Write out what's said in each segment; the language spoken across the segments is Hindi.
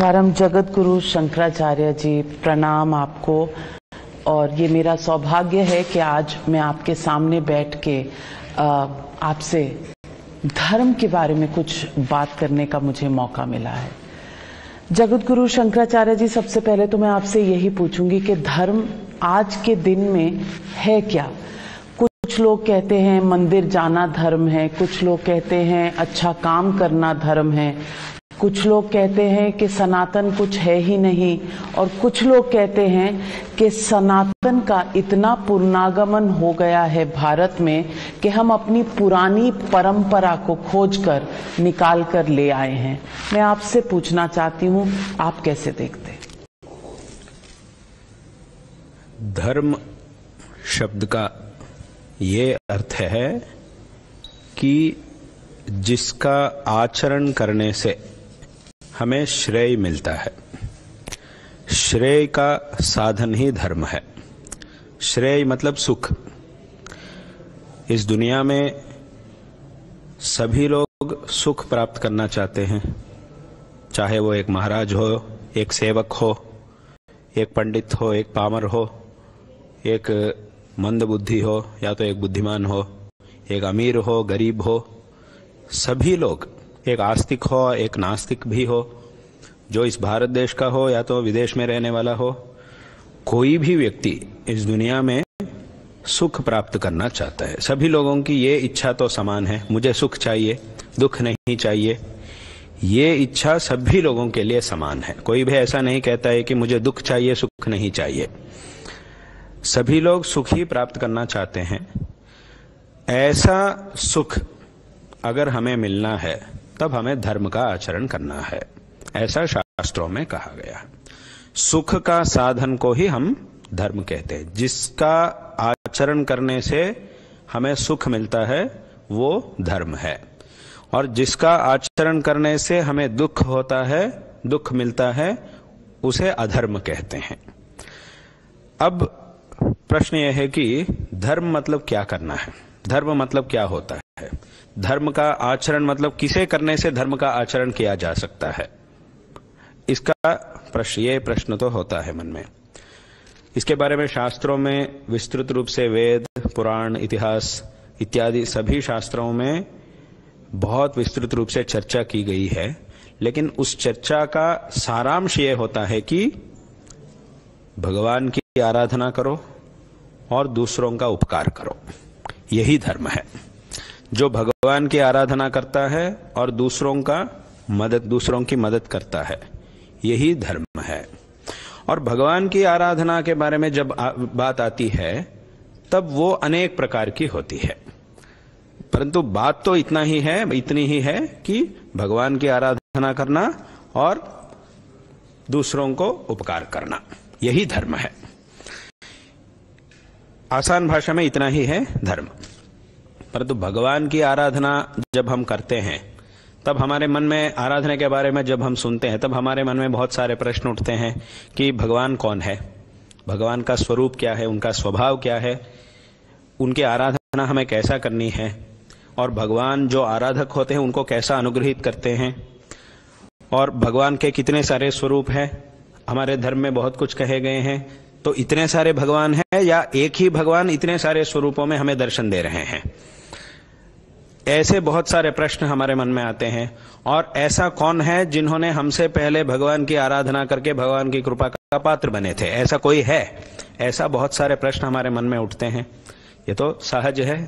परम जगत गुरु शंकराचार्य जी, प्रणाम आपको। और ये मेरा सौभाग्य है कि आज मैं आपके सामने बैठ के आपसे धर्म के बारे में कुछ बात करने का मुझे मौका मिला है। जगत गुरु शंकराचार्य जी, सबसे पहले तो मैं आपसे यही पूछूंगी कि धर्म आज के दिन में है क्या? कुछ लोग कहते हैं मंदिर जाना धर्म है, कुछ लोग कहते हैं अच्छा काम करना धर्म है, कुछ लोग कहते हैं कि सनातन कुछ है ही नहीं, और कुछ लोग कहते हैं कि सनातन का इतना पुनरागमन हो गया है भारत में कि हम अपनी पुरानी परंपरा को खोजकर निकाल कर ले आए हैं। मैं आपसे पूछना चाहती हूं, आप कैसे देखते हैं? धर्म शब्द का ये अर्थ है कि जिसका आचरण करने से हमें श्रेय मिलता है। श्रेय का साधन ही धर्म है। श्रेय मतलब सुख। इस दुनिया में सभी लोग सुख प्राप्त करना चाहते हैं, चाहे वो एक महाराज हो, एक सेवक हो, एक पंडित हो, एक पामर हो, एक मंद बुद्धि हो या तो एक बुद्धिमान हो, एक अमीर हो, गरीब हो। सभी लोग, एक आस्तिक हो, एक नास्तिक भी हो, जो इस भारत देश का हो या तो विदेश में रहने वाला हो, कोई भी व्यक्ति इस दुनिया में सुख प्राप्त करना चाहता है। सभी लोगों की ये इच्छा तो समान है, मुझे सुख चाहिए, दुख नहीं चाहिए। ये इच्छा सभी लोगों के लिए समान है। कोई भी ऐसा नहीं कहता है कि मुझे दुख चाहिए, सुख नहीं चाहिए। सभी लोग सुख ही प्राप्त करना चाहते हैं। ऐसा सुख अगर हमें मिलना है तब हमें धर्म का आचरण करना है, ऐसा शास्त्रों में कहा गया है। सुख का साधन को ही हम धर्म कहते हैं। जिसका आचरण करने से हमें सुख मिलता है वो धर्म है, और जिसका आचरण करने से हमें दुख होता है, दुख मिलता है, उसे अधर्म कहते हैं। अब प्रश्न यह है कि धर्म मतलब क्या करना है? धर्म मतलब क्या होता है? धर्म का आचरण मतलब किसे करने से धर्म का आचरण किया जा सकता है? इसका ये प्रश्न तो होता है मन में। इसके बारे में शास्त्रों में विस्तृत रूप से वेद, पुराण, इतिहास इत्यादि सभी शास्त्रों में बहुत विस्तृत रूप से चर्चा की गई है। लेकिन उस चर्चा का सारांश ये होता है कि भगवान की आराधना करो और दूसरों का उपकार करो, यही धर्म है। जो भगवान की आराधना करता है और दूसरों की मदद करता है, यही धर्म है। और भगवान की आराधना के बारे में जब बात आती है तब वो अनेक प्रकार की होती है, परंतु बात तो इतनी ही है कि भगवान की आराधना करना और दूसरों को उपकार करना, यही धर्म है। आसान भाषा में इतना ही है धर्म। परंतु भगवान की आराधना जब हम करते हैं तब हमारे मन में, आराधना के बारे में जब हम सुनते हैं तब हमारे मन में बहुत सारे प्रश्न उठते हैं कि भगवान कौन है, भगवान का स्वरूप क्या है, उनका स्वभाव क्या है, उनकी आराधना हमें कैसा करनी है, और भगवान जो आराधक होते हैं उनको कैसा अनुग्रहित करते हैं, और भगवान के कितने सारे स्वरूप हैं। हमारे धर्म में बहुत कुछ कहे गए हैं, तो इतने सारे भगवान हैं या एक ही भगवान इतने सारे स्वरूपों में हमें दर्शन दे रहे हैं? ऐसे बहुत सारे प्रश्न हमारे मन में आते हैं। और ऐसा कौन है जिन्होंने हमसे पहले भगवान की आराधना करके भगवान की कृपा का पात्र बने थे? ऐसा कोई है? ऐसा बहुत सारे प्रश्न हमारे मन में उठते हैं। ये तो सहज है,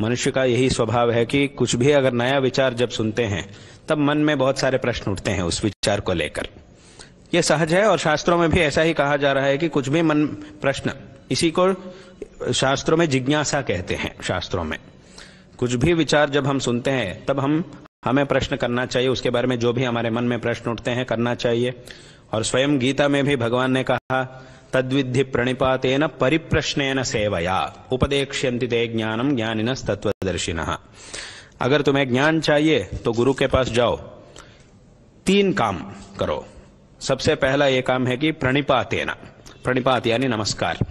मनुष्य का यही स्वभाव है कि कुछ भी अगर नया विचार जब सुनते हैं तब मन में बहुत सारे प्रश्न उठते हैं उस विचार को लेकर। ये सहज है, और शास्त्रों में भी ऐसा ही कहा जा रहा है कि कुछ भी मन प्रश्न, इसी को शास्त्रों में जिज्ञासा कहते हैं। शास्त्रों में कुछ भी विचार जब हम सुनते हैं तब हमें प्रश्न करना चाहिए, उसके बारे में जो भी हमारे मन में प्रश्न उठते हैं करना चाहिए। और स्वयं गीता में भी भगवान ने कहा, तद्विद्धि प्रणिपातेन परिप्रश्नेन सेवया उपदेक्ष्यन्ति ते ज्ञानम ज्ञानिनस् तत्वदर्शिनः। अगर तुम्हें ज्ञान चाहिए तो गुरु के पास जाओ, 3 काम करो। सबसे पहला ये काम है कि प्रणिपातेन, प्रणिपात यानी नमस्कार।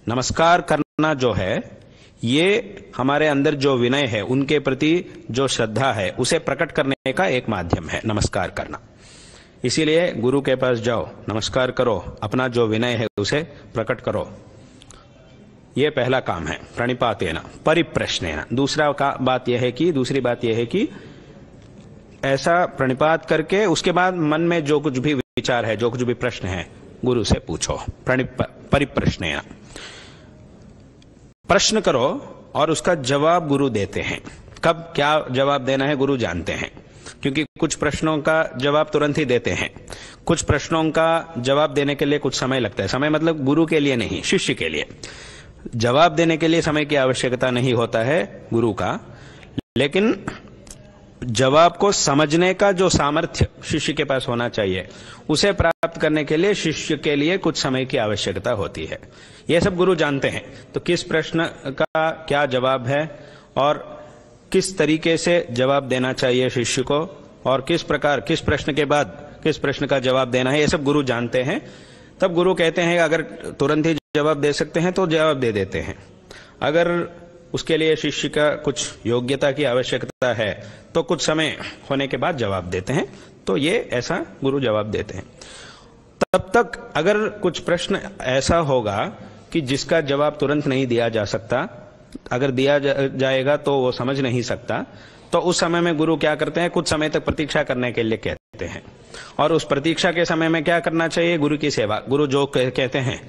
नमस्कार करना जो है, ये हमारे अंदर जो विनय है, उनके प्रति जो श्रद्धा है, उसे प्रकट करने का एक माध्यम है नमस्कार करना। इसीलिए गुरु के पास जाओ, नमस्कार करो, अपना जो विनय है उसे प्रकट करो। ये पहला काम है, प्रणिपातेन परिप्रश्नेन। दूसरी बात यह है कि ऐसा प्रणिपात करके उसके बाद मन में जो कुछ भी विचार है, जो कुछ भी प्रश्न है, गुरु से पूछो। परिप्रश्नेन, प्रश्न करो और उसका जवाब गुरु देते हैं। कब क्या जवाब देना है गुरु जानते हैं, क्योंकि कुछ प्रश्नों का जवाब तुरंत ही देते हैं, कुछ प्रश्नों का जवाब देने के लिए कुछ समय लगता है। समय मतलब गुरु के लिए नहीं, शिष्य के लिए। जवाब देने के लिए समय की आवश्यकता नहीं होता है गुरु का, लेकिन जवाब को समझने का जो सामर्थ्य शिष्य के पास होना चाहिए, उसे प्राप्त करने के लिए शिष्य के लिए कुछ समय की आवश्यकता होती है। यह सब गुरु जानते हैं। तो किस प्रश्न का क्या जवाब है और किस तरीके से जवाब देना चाहिए शिष्य को, और किस प्रकार, किस प्रश्न के बाद किस प्रश्न का जवाब देना है, ये सब गुरु जानते हैं। तब गुरु कहते हैं अगर तुरंत ही जवाब दे सकते हैं तो जवाब दे देते हैं, अगर उसके लिए शिष्य का कुछ योग्यता की आवश्यकता है तो कुछ समय होने के बाद जवाब देते हैं। तो ये ऐसा गुरु जवाब देते हैं। तब तक अगर कुछ प्रश्न ऐसा होगा कि जिसका जवाब तुरंत नहीं दिया जा सकता, अगर दिया जाएगा तो वो समझ नहीं सकता, तो उस समय में गुरु क्या करते हैं, कुछ समय तक प्रतीक्षा करने के लिए कहते हैं। और उस प्रतीक्षा के समय में क्या करना चाहिए, गुरु की सेवा, गुरु जो कहते हैं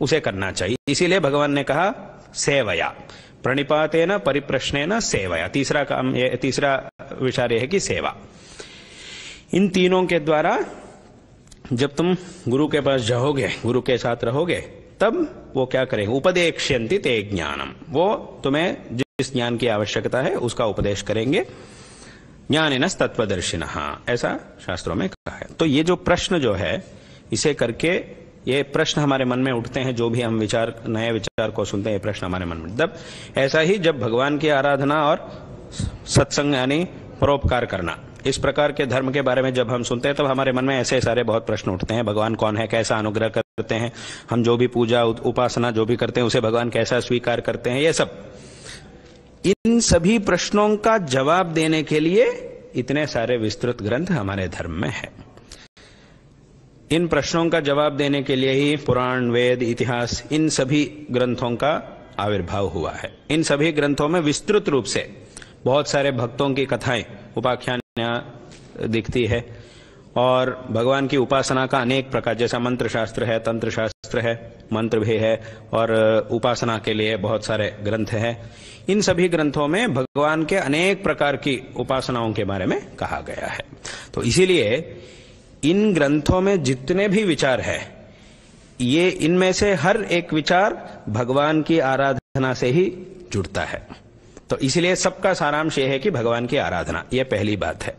उसे करना चाहिए। इसीलिए भगवान ने कहा सेवया, प्रणिपातेन परिप्रश्नेन सेवया। तीसरा विचार यह है कि सेवा। इन तीनों के द्वारा जब तुम गुरु के पास जाओगे, गुरु के साथ रहोगे, तब वो क्या करेंगे, उपदेक्ष्यन्ति ते ज्ञानम, वो तुम्हें जिस ज्ञान की आवश्यकता है उसका उपदेश करेंगे। ज्ञानिनस् तत्वदर्शिनः, ऐसा शास्त्रों में कहा है। तो ये जो प्रश्न जो है, इसे करके ये प्रश्न हमारे मन में उठते हैं, जो भी हम नए विचार को सुनते हैं, ये प्रश्न हमारे मन में। तब ऐसा ही जब भगवान की आराधना और सत्संग यानी परोपकार करना, इस प्रकार के धर्म के बारे में जब हम सुनते हैं, तब हमारे मन में ऐसे सारे बहुत प्रश्न उठते हैं। भगवान कौन है, कैसा अनुग्रह करते हैं, हम जो भी पूजा उपासना जो भी करते हैं उसे भगवान कैसा स्वीकार करते हैं, ये सब। इन सभी प्रश्नों का जवाब देने के लिए इतने सारे विस्तृत ग्रंथ हमारे धर्म में है। इन प्रश्नों का जवाब देने के लिए ही पुराण, वेद, इतिहास, इन सभी ग्रंथों का आविर्भाव हुआ है। इन सभी ग्रंथों में विस्तृत रूप से बहुत सारे भक्तों की कथाएं, उपाख्यान दिखती है, और भगवान की उपासना का अनेक प्रकार, जैसा मंत्र शास्त्र है, तंत्र शास्त्र है, मंत्र भी है, और उपासना के लिए बहुत सारे ग्रंथ हैं। इन सभी ग्रंथों में भगवान के अनेक प्रकार की उपासनाओं के बारे में कहा गया है। तो इसीलिए इन ग्रंथों में जितने भी विचार है, ये इनमें से हर एक विचार भगवान की आराधना से ही जुड़ता है। तो इसलिए सबका सारांश यह है कि भगवान की आराधना, यह पहली बात है।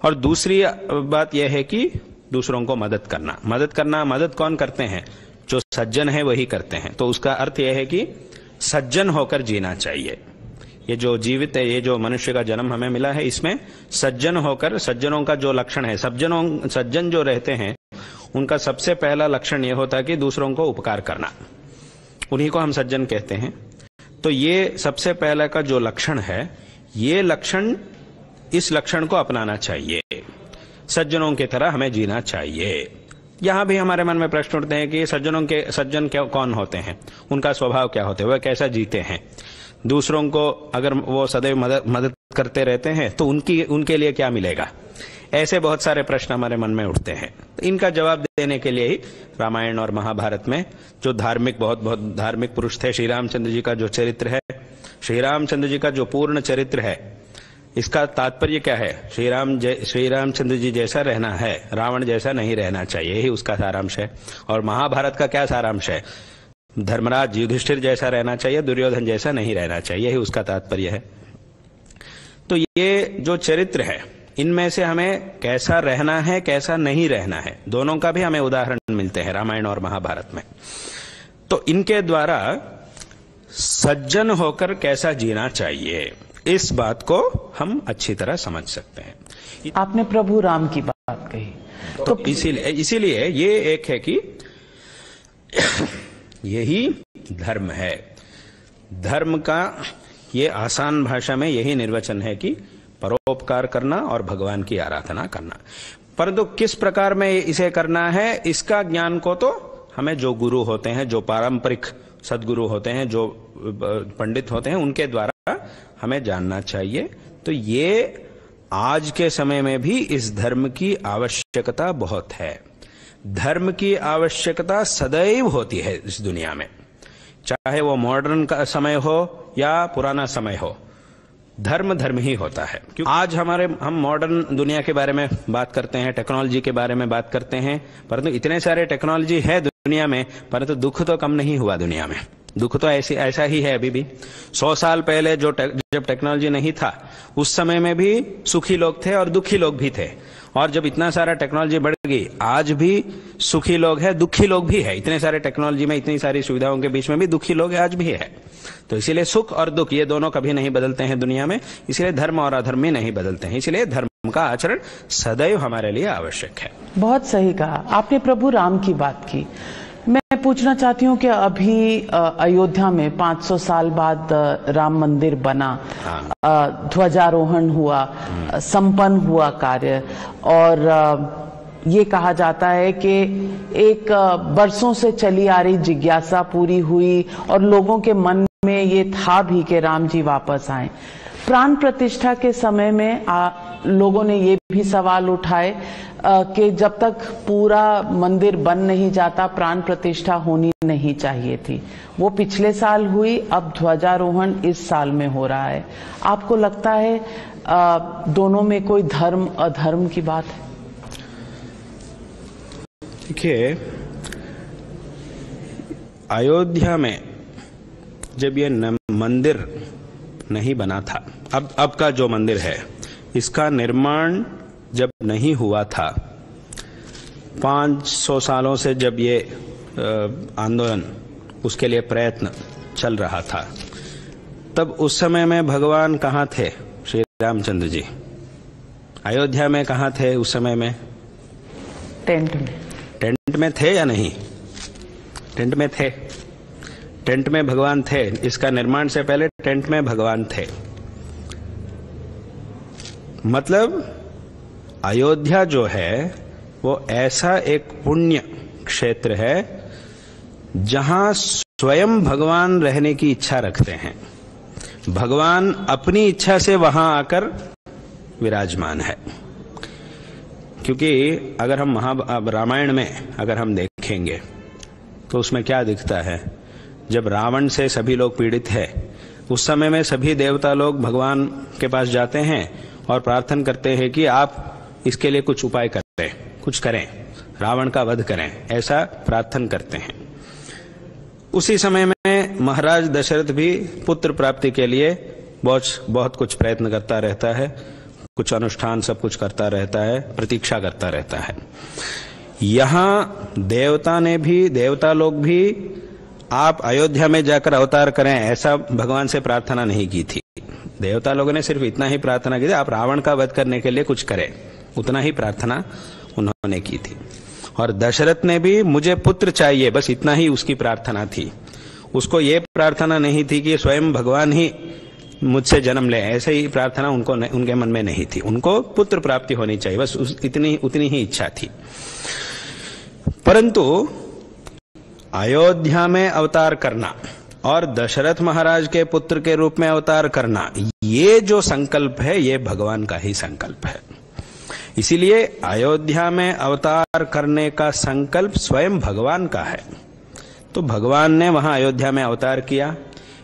और दूसरी बात यह है कि दूसरों को मदद करना। मदद कौन करते हैं, जो सज्जन है वही करते हैं। तो उसका अर्थ यह है कि सज्जन होकर जीना चाहिए। ये जो जीवित है, ये जो मनुष्य का जन्म हमें मिला है, इसमें सज्जन होकर, सज्जनों का जो लक्षण है, सज्जन जो रहते हैं उनका सबसे पहला लक्षण यह होता है कि दूसरों को उपकार करना, उन्हीं को हम सज्जन कहते हैं। तो ये सबसे पहला का जो लक्षण है, ये लक्षण, इस लक्षण को अपनाना चाहिए। सज्जनों की तरह हमें जीना चाहिए। यहां भी हमारे मन में प्रश्न उठते हैं कि सज्जन कौन होते हैं, उनका स्वभाव क्या होता है, वह कैसा जीते हैं, दूसरों को अगर वो सदैव मदद करते रहते हैं तो उनके लिए क्या मिलेगा। ऐसे बहुत सारे प्रश्न हमारे मन में उठते हैं। इनका जवाब देने के लिए ही रामायण और महाभारत में जो बहुत धार्मिक पुरुष थे, श्री रामचंद्र जी का जो चरित्र है, श्री रामचंद्र जी का जो पूर्ण चरित्र है, इसका तात्पर्य क्या है, श्री रामचंद्र जी जैसा रहना है, रावण जैसा नहीं रहना चाहिए, यही उसका सारांश है। और महाभारत का क्या सारांश है, धर्मराज युधिष्ठिर जैसा रहना चाहिए, दुर्योधन जैसा नहीं रहना चाहिए, यही उसका तात्पर्य है। तो ये जो चरित्र है, इनमें से हमें कैसा रहना है, कैसा नहीं रहना है, दोनों का भी हमें उदाहरण मिलते हैं रामायण और महाभारत में। तो इनके द्वारा सज्जन होकर कैसा जीना चाहिए, इस बात को हम अच्छी तरह समझ सकते हैं। आपने प्रभु राम की बात कही, तो इसीलिए ये एक है कि यही धर्म है। धर्म का ये आसान भाषा में यही निर्वचन है कि परोपकार करना और भगवान की आराधना करना। परंतु किस प्रकार में इसे करना है, इसका ज्ञान को तो हमें जो गुरु होते हैं, जो पारंपरिक सदगुरु होते हैं, जो पंडित होते हैं, उनके द्वारा हमें जानना चाहिए। तो ये आज के समय में भी इस धर्म की आवश्यकता बहुत है। धर्म की आवश्यकता सदैव होती है इस दुनिया में, चाहे वो मॉडर्न का समय हो या पुराना समय हो, धर्म धर्म ही होता है। क्योंकि आज हम मॉडर्न दुनिया के बारे में बात करते हैं, टेक्नोलॉजी के बारे में बात करते हैं, परंतु इतने सारे टेक्नोलॉजी है दुनिया में, परंतु दुख तो कम नहीं हुआ दुनिया में। दुख तो ऐसा ही है अभी भी। 100 साल पहले जब टेक्नोलॉजी नहीं था, उस समय में भी सुखी लोग थे और दुखी लोग भी थे। और जब इतना सारा टेक्नोलॉजी बढ़ गई, आज भी सुखी लोग हैं, दुखी लोग भी है। इतने सारे टेक्नोलॉजी में, इतनी सारी सुविधाओं के बीच में भी दुखी लोग आज भी है। तो इसीलिए सुख और दुख ये दोनों कभी नहीं बदलते हैं दुनिया में, इसलिए धर्म और अधर्म भी नहीं बदलते हैं। इसलिए धर्म का आचरण सदैव हमारे लिए आवश्यक है। बहुत सही कहा आपने। प्रभु राम की बात की। मैं पूछना चाहती हूँ कि अभी अयोध्या में 500 साल बाद राम मंदिर बना, ध्वजारोहण हुआ, संपन्न हुआ कार्य, और ये कहा जाता है कि एक बरसों से चली आ रही जिज्ञासा पूरी हुई और लोगों के मन में ये था भी कि राम जी वापस आए। प्राण प्रतिष्ठा के समय में लोगों ने ये भी सवाल उठाए कि जब तक पूरा मंदिर बन नहीं जाता प्राण प्रतिष्ठा होनी नहीं चाहिए थी। वो पिछले साल हुई, अब ध्वजारोहण इस साल में हो रहा है। आपको लगता है दोनों में कोई धर्म अधर्म की बात है? देखिए, अयोध्या में जब ये मंदिर नहीं बना था, अब का जो मंदिर है, इसका निर्माण जब नहीं हुआ था, 500 सालों से जब ये आंदोलन, उसके लिए प्रयत्न चल रहा था, तब उस समय में भगवान कहाँ थे? श्री रामचंद्र जी अयोध्या में कहाँ थे उस समय में? टेंट में। टेंट में थे या नहीं? टेंट में थे। टेंट में भगवान थे। इसका निर्माण से पहले टेंट में भगवान थे। मतलब अयोध्या जो है वो ऐसा एक पुण्य क्षेत्र है जहां स्वयं भगवान रहने की इच्छा रखते हैं। भगवान अपनी इच्छा से वहां आकर विराजमान है। क्योंकि अगर हम रामायण में अगर हम देखेंगे तो उसमें क्या दिखता है? जब रावण से सभी लोग पीड़ित है, उस समय में सभी देवता लोग भगवान के पास जाते हैं और प्रार्थना करते हैं कि आप इसके लिए कुछ उपाय करें, कुछ करें, रावण का वध करें, ऐसा प्रार्थना करते हैं। उसी समय में महाराज दशरथ भी पुत्र प्राप्ति के लिए बहुत कुछ प्रयत्न करता रहता है, कुछ अनुष्ठान सब कुछ करता रहता है, प्रतीक्षा करता रहता है। यहां देवता लोग भी आप अयोध्या में जाकर अवतार करें ऐसा भगवान से प्रार्थना नहीं की थी। देवता लोगों ने सिर्फ इतना ही प्रार्थना की थी, आप रावण का वध करने के लिए कुछ करें, उतना ही प्रार्थना उन्होंने की थी। और दशरथ ने भी मुझे पुत्र चाहिए, बस इतना ही उसकी प्रार्थना थी। उसको ये प्रार्थना नहीं थी कि स्वयं भगवान ही मुझसे जन्म ले, ऐसे ही प्रार्थना उनके मन में नहीं थी। उनको पुत्र प्राप्ति होनी चाहिए, बस उतनी ही इच्छा थी। परंतु अयोध्या में अवतार करना और दशरथ महाराज के पुत्र के रूप में अवतार करना, ये जो संकल्प है ये भगवान का ही संकल्प है। इसीलिए अयोध्या में अवतार करने का संकल्प स्वयं भगवान का है। तो भगवान ने वहां अयोध्या में अवतार किया,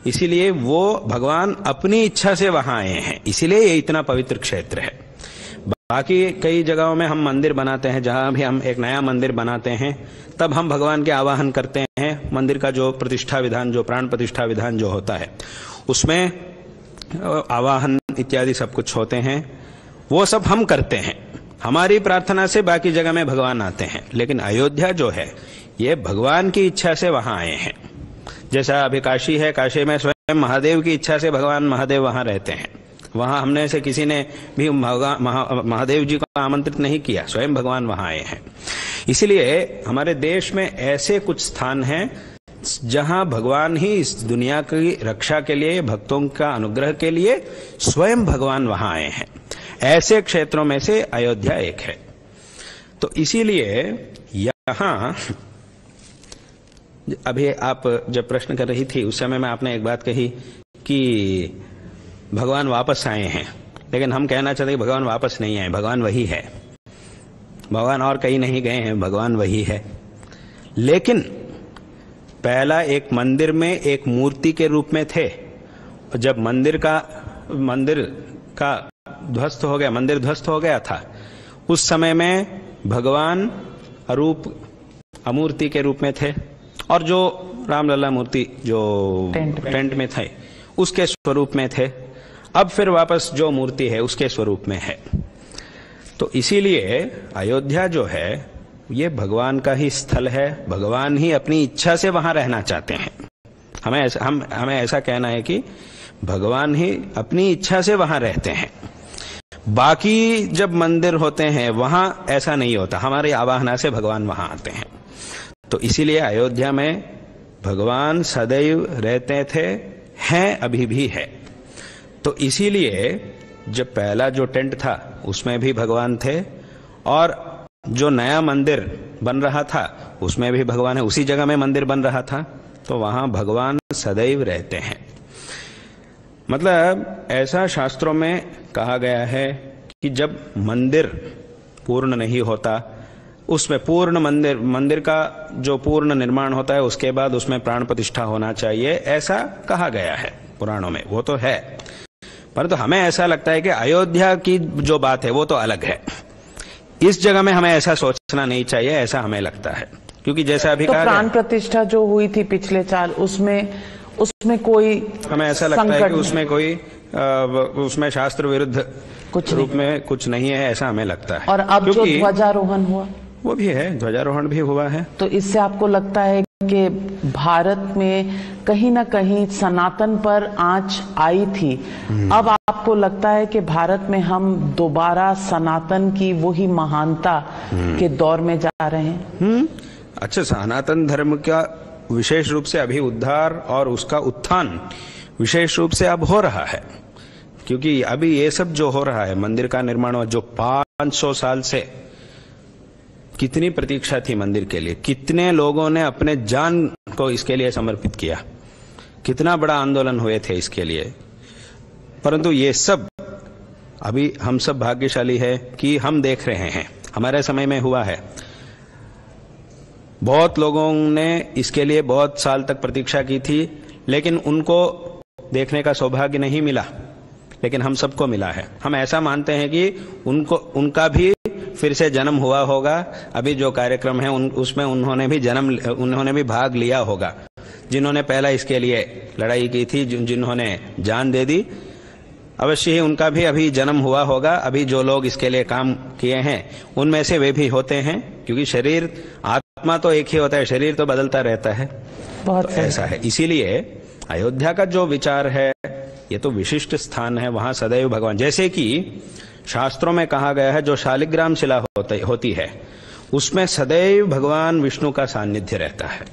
इसीलिए वो भगवान अपनी इच्छा से वहां आए हैं, इसीलिए ये इतना पवित्र क्षेत्र है। बाकी कई जगहों में हम मंदिर बनाते हैं, जहां भी हम एक नया मंदिर बनाते हैं तब हम भगवान के आवाहन करते हैं। मंदिर का जो प्रतिष्ठा विधान, जो प्राण प्रतिष्ठा विधान जो होता है, उसमें आवाहन इत्यादि सब कुछ होते हैं, वो सब हम करते हैं। हमारी प्रार्थना से बाकी जगह में भगवान आते हैं। लेकिन अयोध्या जो है ये भगवान की इच्छा से वहां आए हैं। जैसा अभी काशी है, काशी में स्वयं महादेव की इच्छा से भगवान महादेव वहां रहते हैं। वहां हमने से किसी ने भी महादेव जी को आमंत्रित नहीं किया, स्वयं भगवान वहां आए हैं। इसलिए हमारे देश में ऐसे कुछ स्थान हैं जहां भगवान ही इस दुनिया की रक्षा के लिए, भक्तों का अनुग्रह के लिए स्वयं भगवान वहां आए हैं। ऐसे क्षेत्रों में से अयोध्या एक है। तो इसीलिए यहां अभी आप जब प्रश्न कर रही थी उस समय में आपने एक बात कही कि भगवान वापस आए हैं, लेकिन हम कहना चाहते हैं कि भगवान वापस नहीं आए, भगवान वही है, भगवान और कहीं नहीं गए हैं, भगवान वही है। लेकिन पहला एक मंदिर में एक मूर्ति के रूप में थे, जब मंदिर का ध्वस्त हो गया, मंदिर ध्वस्त हो गया था, उस समय में भगवान अरूप अमूर्ति के रूप में थे, और जो रामलला मूर्ति जो टेंट में थे उसके स्वरूप में थे। अब फिर वापस जो मूर्ति है उसके स्वरूप में है। तो इसीलिए अयोध्या जो है ये भगवान का ही स्थल है, भगवान ही अपनी इच्छा से वहां रहना चाहते हैं। हमें ऐसा कहना है कि भगवान ही अपनी इच्छा से वहां रहते हैं। बाकी जब मंदिर होते हैं वहां ऐसा नहीं होता, हमारी आवाहना से भगवान वहां आते हैं। तो इसीलिए अयोध्या में भगवान सदैव रहते थे, हैं, अभी भी है। तो इसीलिए जब पहला जो टेंट था उसमें भी भगवान थे, और जो नया मंदिर बन रहा था उसमें भी भगवान है, उसी जगह में मंदिर बन रहा था, तो वहां भगवान सदैव रहते हैं। मतलब ऐसा शास्त्रों में कहा गया है कि जब मंदिर पूर्ण नहीं होता, उसमें पूर्ण मंदिर का जो पूर्ण निर्माण होता है उसके बाद उसमें प्राण प्रतिष्ठा होना चाहिए, ऐसा कहा गया है पुराणों में, वो तो है। परंतु हमें ऐसा लगता है कि अयोध्या की जो बात है वो तो अलग है, इस जगह में हमें ऐसा सोचना नहीं चाहिए, ऐसा हमें लगता है। क्योंकि जैसा अभी कहा प्राण प्रतिष्ठा जो हुई थी पिछले साल, उसमें कोई, हमें ऐसा लगता है कि उसमें कोई उसमें शास्त्र विरुद्ध कुछ रूप में कुछ नहीं है, ऐसा हमें लगता है। और अब जो ध्वजारोहण हुआ वो भी है, ध्वजारोहण भी हुआ है। तो इससे आपको लगता है कि भारत में कहीं ना कहीं सनातन पर आंच आई थी, अब आपको लगता है कि भारत में हम दोबारा सनातन की वही महानता के दौर में जा रहे हैं? अच्छा, सनातन धर्म का विशेष रूप से अभी उद्धार और उसका उत्थान विशेष रूप से अब हो रहा है, क्योंकि अभी ये सब जो हो रहा है, मंदिर का निर्माण जो 500 साल से कितनी प्रतीक्षा थी मंदिर के लिए, कितने लोगों ने अपने जान को इसके लिए समर्पित किया, कितना बड़ा आंदोलन हुए थे इसके लिए। परंतु ये सब अभी हम सब भाग्यशाली है कि हम देख रहे हैं, हमारे समय में हुआ है। बहुत लोगों ने इसके लिए बहुत साल तक प्रतीक्षा की थी, लेकिन उनको देखने का सौभाग्य नहीं मिला, लेकिन हम सबको मिला है। हम ऐसा मानते हैं कि उनका भी फिर से जन्म हुआ होगा, अभी जो कार्यक्रम है उसमें उन्होंने भी भाग लिया होगा, जिन्होंने पहला इसके लिए लड़ाई की थी, जिन्होंने जान दे दी, अवश्य ही उनका भी अभी जन्म हुआ होगा। अभी जो लोग इसके लिए काम किए हैं उनमें से वे भी होते हैं, क्योंकि शरीर, आत्मा तो एक ही होता है, शरीर तो बदलता रहता है, बहुत तो ऐसा है। इसीलिए अयोध्या का जो विचार है ये तो विशिष्ट स्थान है, वहां सदैव भगवान, जैसे कि शास्त्रों में कहा गया है, जो शालिग्राम शिला होती है उसमें सदैव भगवान विष्णु का सान्निध्य रहता है,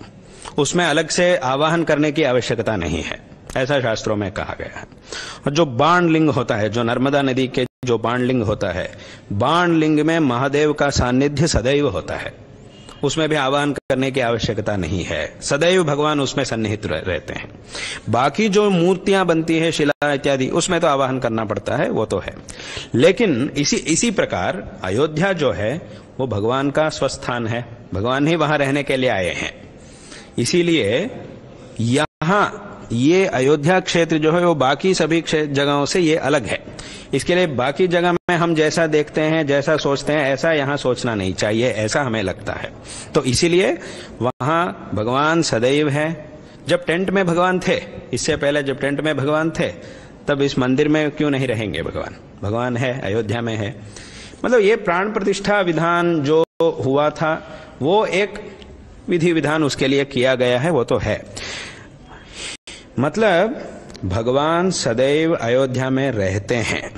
उसमें अलग से आवाहन करने की आवश्यकता नहीं है, ऐसा शास्त्रों में कहा गया है। और जो बाणलिंग होता है, जो नर्मदा नदी के जो बाणलिंग होता है, बाणलिंग में महादेव का सान्निध्य सदैव होता है, उसमें भी आवाहन करने की आवश्यकता नहीं है, सदैव भगवान उसमें सन्निहित रहते हैं। बाकी जो मूर्तियां बनती है, शिला इत्यादि, उसमें तो आवाहन करना पड़ता है, वो तो है। लेकिन इसी प्रकार अयोध्या जो है वो भगवान का स्वस्थान है, भगवान ही वहां रहने के लिए आए हैं। इसीलिए यहां ये अयोध्या क्षेत्र जो है वो बाकी सभी जगहों से ये अलग है। इसके लिए बाकी जगह में हम जैसा देखते हैं, जैसा सोचते हैं, ऐसा यहां सोचना नहीं चाहिए, ऐसा हमें लगता है। तो इसीलिए वहां भगवान सदैव है। जब टेंट में भगवान थे, इससे पहले जब टेंट में भगवान थे, तब इस मंदिर में क्यों नहीं रहेंगे भगवान? भगवान है, अयोध्या में है। मतलब ये प्राण प्रतिष्ठा विधान जो हुआ था वो एक विधि विधान उसके लिए किया गया है, वो तो है। मतलब भगवान सदैव अयोध्या में रहते हैं,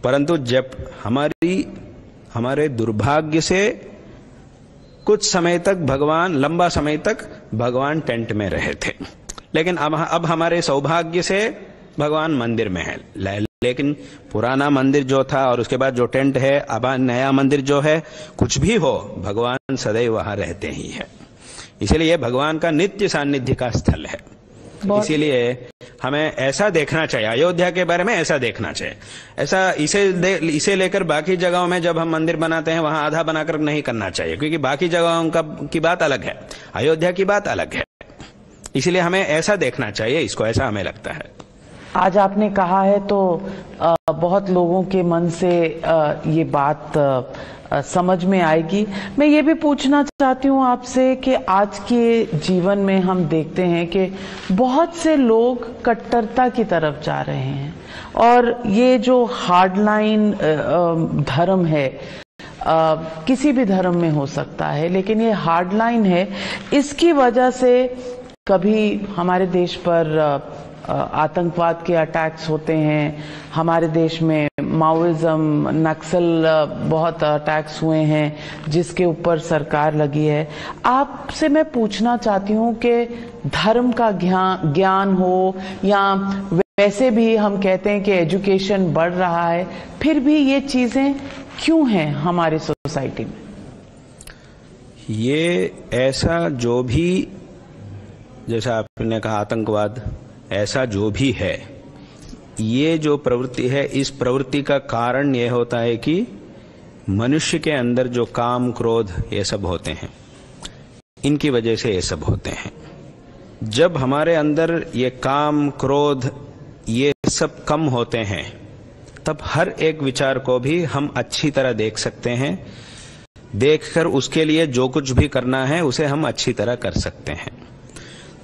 परंतु जब हमारे दुर्भाग्य से कुछ समय तक भगवान, लंबा समय तक भगवान टेंट में रहे थे, लेकिन अब हमारे सौभाग्य से भगवान मंदिर में है। लेकिन पुराना मंदिर जो था और उसके बाद जो टेंट है, अब नया मंदिर जो है, कुछ भी हो, भगवान सदैव वहां रहते ही है। इसीलिए भगवान का नित्य सान्निध्य का स्थल है। इसीलिए हमें ऐसा देखना चाहिए, अयोध्या के बारे में ऐसा देखना चाहिए। ऐसा इसे लेकर बाकी जगहों में जब हम मंदिर बनाते हैं वहां आधा बनाकर नहीं करना चाहिए, क्योंकि बाकी जगहों की बात अलग है, अयोध्या की बात अलग है। इसलिए हमें ऐसा देखना चाहिए इसको, ऐसा हमें लगता है। आज आपने कहा है तो बहुत लोगों के मन से ये बात समझ में आएगी। मैं ये भी पूछना चाहती हूँ आपसे कि आज के जीवन में हम देखते हैं कि बहुत से लोग कट्टरता की तरफ जा रहे हैं, और ये जो हार्डलाइन धर्म है, किसी भी धर्म में हो सकता है, लेकिन ये हार्डलाइन है, इसकी वजह से कभी हमारे देश पर आतंकवाद के अटैक्स होते हैं, हमारे देश में माओइज्म, नक्सल बहुत अटैक्स हुए हैं जिसके ऊपर सरकार लगी है। आपसे मैं पूछना चाहती हूँ कि धर्म का ज्ञान हो या वैसे भी हम कहते हैं कि एजुकेशन बढ़ रहा है, फिर भी ये चीजें क्यों हैं हमारी सोसाइटी में? ये ऐसा जो भी, जैसा आपने कहा आतंकवाद, ऐसा जो भी है, ये जो प्रवृत्ति है, इस प्रवृत्ति का कारण ये होता है कि मनुष्य के अंदर जो काम, क्रोध, ये सब होते हैं, इनकी वजह से ये सब होते हैं। जब हमारे अंदर ये काम, क्रोध, ये सब कम होते हैं, तब हर एक विचार को भी हम अच्छी तरह देख सकते हैं। देखकर उसके लिए जो कुछ भी करना है उसे हम अच्छी तरह कर सकते हैं।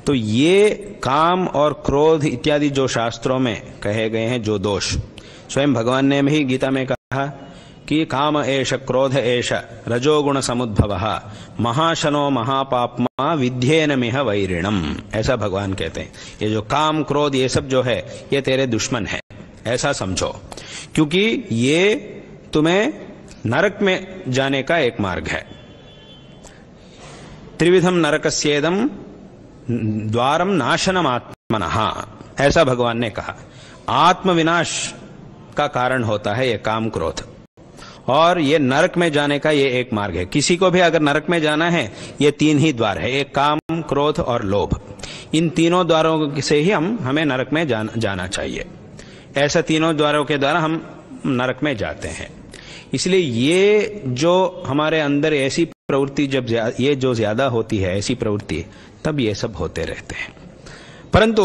तो ये काम और क्रोध इत्यादि जो शास्त्रों में कहे गए हैं जो दोष, स्वयं भगवान ने भी गीता में कहा कि काम एष क्रोध एष रजोगुण समुद्भवः महाशनो महापापमा विद्येन मिह वैरिणम, ऐसा भगवान कहते हैं। ये जो काम, क्रोध, ये सब जो है, ये तेरे दुश्मन है, ऐसा समझो, क्योंकि ये तुम्हें नरक में जाने का एक मार्ग है। त्रिविधम नरकस्येदम द्वारम नाशनम आत्मनः, ऐसा भगवान ने कहा। आत्मविनाश का कारण होता है ये काम, क्रोध, और ये नरक में जाने का ये एक मार्ग है। किसी को भी अगर नरक में जाना है, ये तीन ही द्वार है, एक काम, क्रोध और लोभ। इन तीनों द्वारों से ही हमें नरक में जाना चाहिए। ऐसा तीनों द्वारों के द्वारा हम नरक में जाते हैं। इसलिए ये जो हमारे अंदर ऐसी प्रवृत्ति, जब ये जो ज्यादा होती है ऐसी प्रवृत्ति, तब ये सब होते रहते हैं। परंतु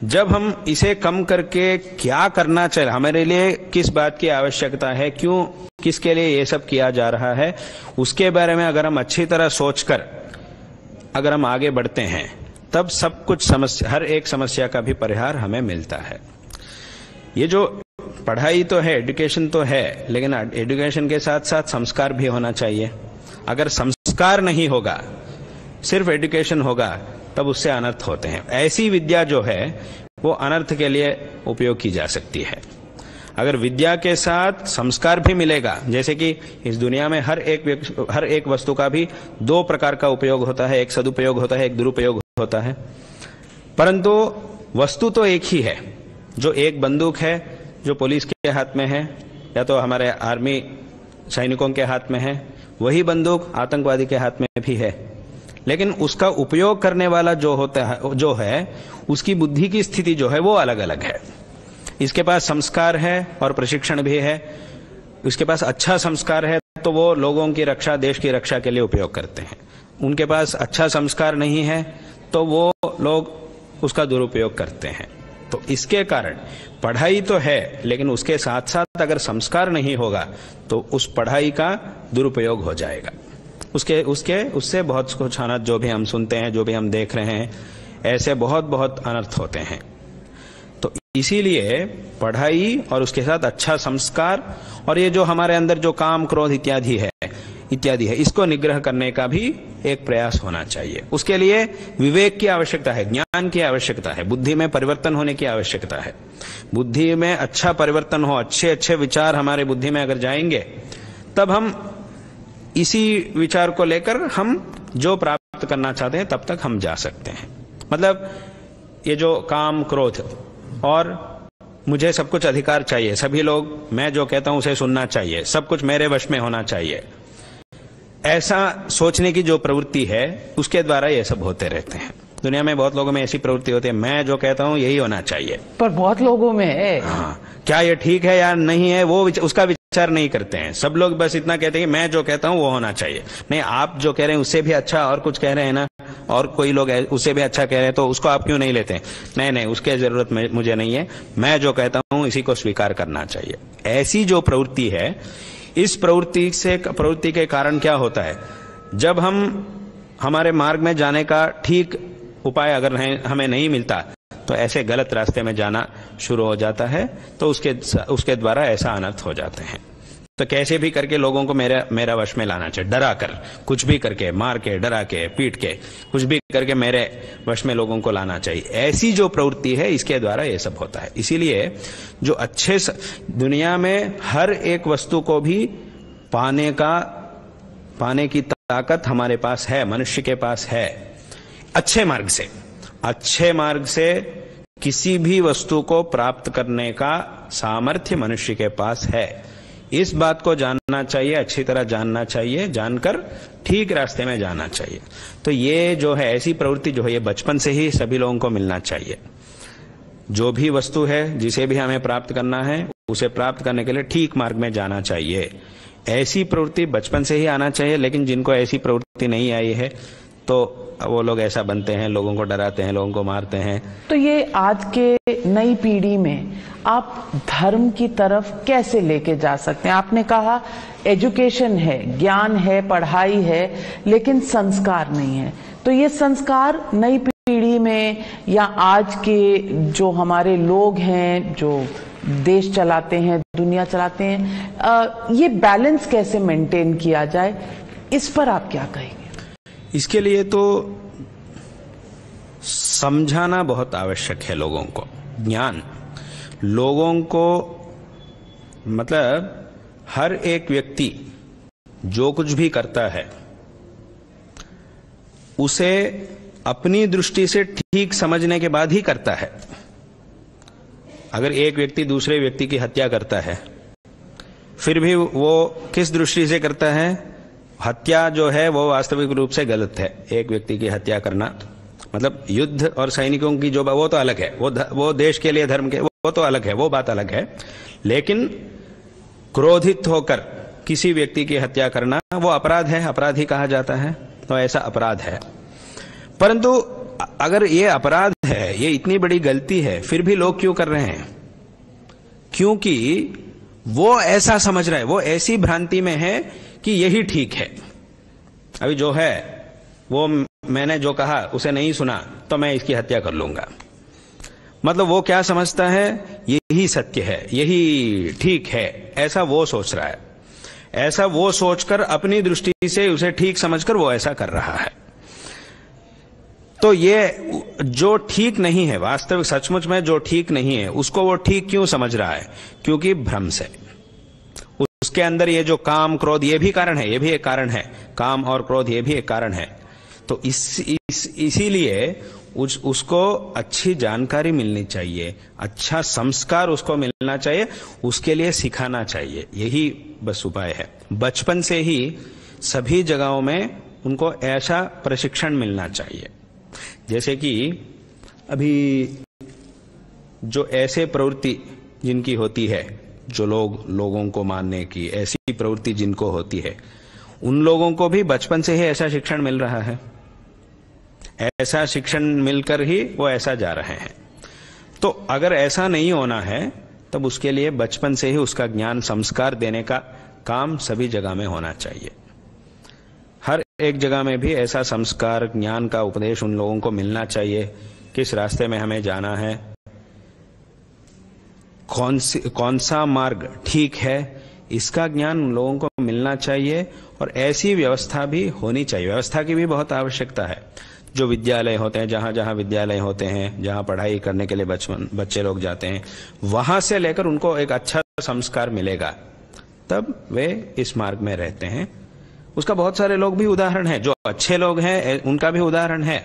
जब हम इसे कम करके क्या करना चाहिए, हमारे लिए किस बात की आवश्यकता है, क्यों, किसके लिए ये सब किया जा रहा है, उसके बारे में अगर हम अच्छी तरह सोचकर अगर हम आगे बढ़ते हैं, तब सब कुछ समस्या, हर एक समस्या का भी परिहार हमें मिलता है। ये जो पढ़ाई तो है, एजुकेशन तो है, लेकिन एजुकेशन के साथ साथ संस्कार भी होना चाहिए। अगर संस्कार नहीं होगा, सिर्फ एजुकेशन होगा, तब उससे अनर्थ होते हैं। ऐसी विद्या जो है वो अनर्थ के लिए उपयोग की जा सकती है। अगर विद्या के साथ संस्कार भी मिलेगा, जैसे कि इस दुनिया में हर एक वस्तु का भी दो प्रकार का उपयोग होता है, एक सदुपयोग होता है, एक दुरुपयोग होता है, परंतु वस्तु तो एक ही है। जो एक बंदूक है जो पुलिस के हाथ में है या तो हमारे आर्मी सैनिकों के हाथ में है, वही बंदूक आतंकवादी के हाथ में भी है, लेकिन उसका उपयोग करने वाला जो है उसकी बुद्धि की स्थिति जो है वो अलग अलग है। इसके पास संस्कार है और प्रशिक्षण भी है, उसके पास अच्छा संस्कार है तो वो लोगों की रक्षा, देश की रक्षा के लिए उपयोग करते हैं। उनके पास अच्छा संस्कार नहीं है तो वो लोग उसका दुरुपयोग करते हैं। तो इसके कारण पढ़ाई तो है, लेकिन उसके साथ साथ अगर संस्कार नहीं होगा तो उस पढ़ाई का दुरुपयोग हो जाएगा। उससे बहुत कुछ अनर्थ जो भी हम सुनते हैं, जो भी हम देख रहे हैं, ऐसे बहुत बहुत अनर्थ होते हैं। तो इसीलिए पढ़ाई और उसके साथ अच्छा संस्कार और ये जो हमारे अंदर जो काम, क्रोध इत्यादि है, इसको निग्रह करने का भी एक प्रयास होना चाहिए। उसके लिए विवेक की आवश्यकता है, ज्ञान की आवश्यकता है, बुद्धि में परिवर्तन होने की आवश्यकता है। बुद्धि में अच्छा परिवर्तन हो, अच्छे अच्छे विचार हमारे बुद्धि में अगर जाएंगे, तब हम इसी विचार को लेकर हम जो प्राप्त करना चाहते हैं तब तक हम जा सकते हैं। मतलब ये जो काम, क्रोध और मुझे सब कुछ अधिकार चाहिए, सभी लोग मैं जो कहता हूं उसे सुनना चाहिए, सब कुछ मेरे वश में होना चाहिए, ऐसा सोचने की जो प्रवृत्ति है उसके द्वारा ये सब होते रहते हैं। दुनिया में बहुत लोगों में ऐसी प्रवृत्ति होती है, मैं जो कहता हूं यही होना चाहिए। पर बहुत लोगों में है। हाँ, क्या ये ठीक है या नहीं है वो उसका विचार नहीं करते हैं। सब लोग बस इतना कहते हैं कि मैं जो कहता हूं वो होना चाहिए। नहीं, आप जो कह रहे हैं उससे भी अच्छा और कुछ कह रहे हैं ना, और कोई लोग उससे भी अच्छा कह रहे हैं, तो उसको आप क्यों नहीं लेते हैं? नहीं, उसकी जरूरत मुझे नहीं है, मैं जो कहता हूं इसी को स्वीकार करना चाहिए। ऐसी जो प्रवृत्ति है, इस प्रवृत्ति के कारण क्या होता है, जब हमारे मार्ग में जाने का ठीक उपाय अगर हमें नहीं मिलता तो ऐसे गलत रास्ते में जाना शुरू हो जाता है, तो उसके द्वारा ऐसा अनर्थ हो जाते हैं। तो कैसे भी करके लोगों को मेरा वश में लाना चाहिए, डरा कर, कुछ भी करके, मार के, डरा के, पीट के, कुछ भी करके मेरे वश में लोगों को लाना चाहिए। ऐसी जो प्रवृत्ति है इसके द्वारा ये सब होता है। इसीलिए जो अच्छे दुनिया में हर एक वस्तु को भी पाने की ताकत हमारे पास है, मनुष्य के पास है। अच्छे मार्ग से किसी भी वस्तु को प्राप्त करने का सामर्थ्य मनुष्य के पास है। इस बात को जानना चाहिए, अच्छी तरह जानना चाहिए, जानकर ठीक रास्ते में जाना चाहिए। तो ये जो है ऐसी प्रवृत्ति जो है ये बचपन से ही सभी लोगों को मिलना चाहिए। जो भी वस्तु है जिसे भी हमें प्राप्त करना है उसे प्राप्त करने के लिए ठीक मार्ग में जाना चाहिए। ऐसी प्रवृत्ति बचपन से ही आना चाहिए। लेकिन जिनको ऐसी प्रवृत्ति नहीं आई है तो वो लोग ऐसा बनते हैं, लोगों को डराते हैं, लोगों को मारते हैं। तो ये आज के नई पीढ़ी में आप धर्म की तरफ कैसे लेके जा सकते हैं? आपने कहा एजुकेशन है, ज्ञान है, पढ़ाई है, लेकिन संस्कार नहीं है। तो ये संस्कार नई पीढ़ी में या आज के जो हमारे लोग हैं, जो देश चलाते हैं, दुनिया चलाते हैं, ये बैलेंस कैसे मेंटेन किया जाए, इस पर आप क्या कहेंगे? इसके लिए तो समझाना बहुत आवश्यक है लोगों को। ज्ञान लोगों को, मतलब हर एक व्यक्ति जो कुछ भी करता है उसे अपनी दृष्टि से ठीक समझने के बाद ही करता है। अगर एक व्यक्ति दूसरे व्यक्ति की हत्या करता है फिर भी वो किस दृष्टि से करता है? हत्या जो है वो वास्तविक रूप से गलत है। एक व्यक्ति की हत्या करना मतलब युद्ध और सैनिकों की जो वो तो अलग है, वो देश के लिए, धर्म के, वो तो अलग है, वो बात अलग है। लेकिन क्रोधित होकर किसी व्यक्ति की हत्या करना वो अपराध है, अपराधी कहा जाता है। तो ऐसा अपराध है। परंतु अगर ये अपराध है, ये इतनी बड़ी गलती है, फिर भी लोग क्यों कर रहे हैं? क्योंकि वो ऐसा समझ रहा है, वो ऐसी भ्रांति में है कि यही ठीक है। अभी जो है वो मैंने जो कहा उसे नहीं सुना तो मैं इसकी हत्या कर लूंगा। मतलब वो क्या समझता है? यही सत्य है, यही ठीक है, ऐसा वो सोच रहा है। ऐसा वो सोचकर अपनी दृष्टि से उसे ठीक समझकर वो ऐसा कर रहा है। तो ये जो ठीक नहीं है, वास्तविक सचमुच में जो ठीक नहीं है, उसको वो ठीक क्यों समझ रहा है? क्योंकि भ्रम से। उसके अंदर ये जो काम क्रोध, ये भी कारण है, ये भी एक कारण है। काम और क्रोध ये भी एक कारण है। तो इसीलिए उसको अच्छी जानकारी मिलनी चाहिए, अच्छा संस्कार उसको मिलना चाहिए, उसके लिए सिखाना चाहिए। यही बस उपाय है। बचपन से ही सभी जगहों में उनको ऐसा प्रशिक्षण मिलना चाहिए। जैसे कि अभी जो ऐसे प्रवृत्ति जिनकी होती है, जो लोगों को मानने की ऐसी प्रवृत्ति जिनको होती है, उन लोगों को भी बचपन से ही ऐसा शिक्षण मिल रहा है। ऐसा शिक्षण मिलकर ही वो ऐसा जा रहे हैं। तो अगर ऐसा नहीं होना है तब उसके लिए बचपन से ही उसका ज्ञान, संस्कार देने का काम सभी जगह में होना चाहिए। हर एक जगह में भी ऐसा संस्कार, ज्ञान का उपदेश उन लोगों को मिलना चाहिए। किस रास्ते में हमें जाना है, कौन सा मार्ग ठीक है, इसका ज्ञान उन लोगों को मिलना चाहिए। और ऐसी व्यवस्था भी होनी चाहिए। व्यवस्था की भी बहुत आवश्यकता है। जो विद्यालय होते हैं, जहां जहां विद्यालय होते हैं, जहां पढ़ाई करने के लिए बच्चे लोग जाते हैं, वहां से लेकर उनको एक अच्छा संस्कार मिलेगा, तब वे इस मार्ग में रहते हैं। उसका बहुत सारे लोग भी उदाहरण है। जो अच्छे लोग हैं उनका भी उदाहरण है।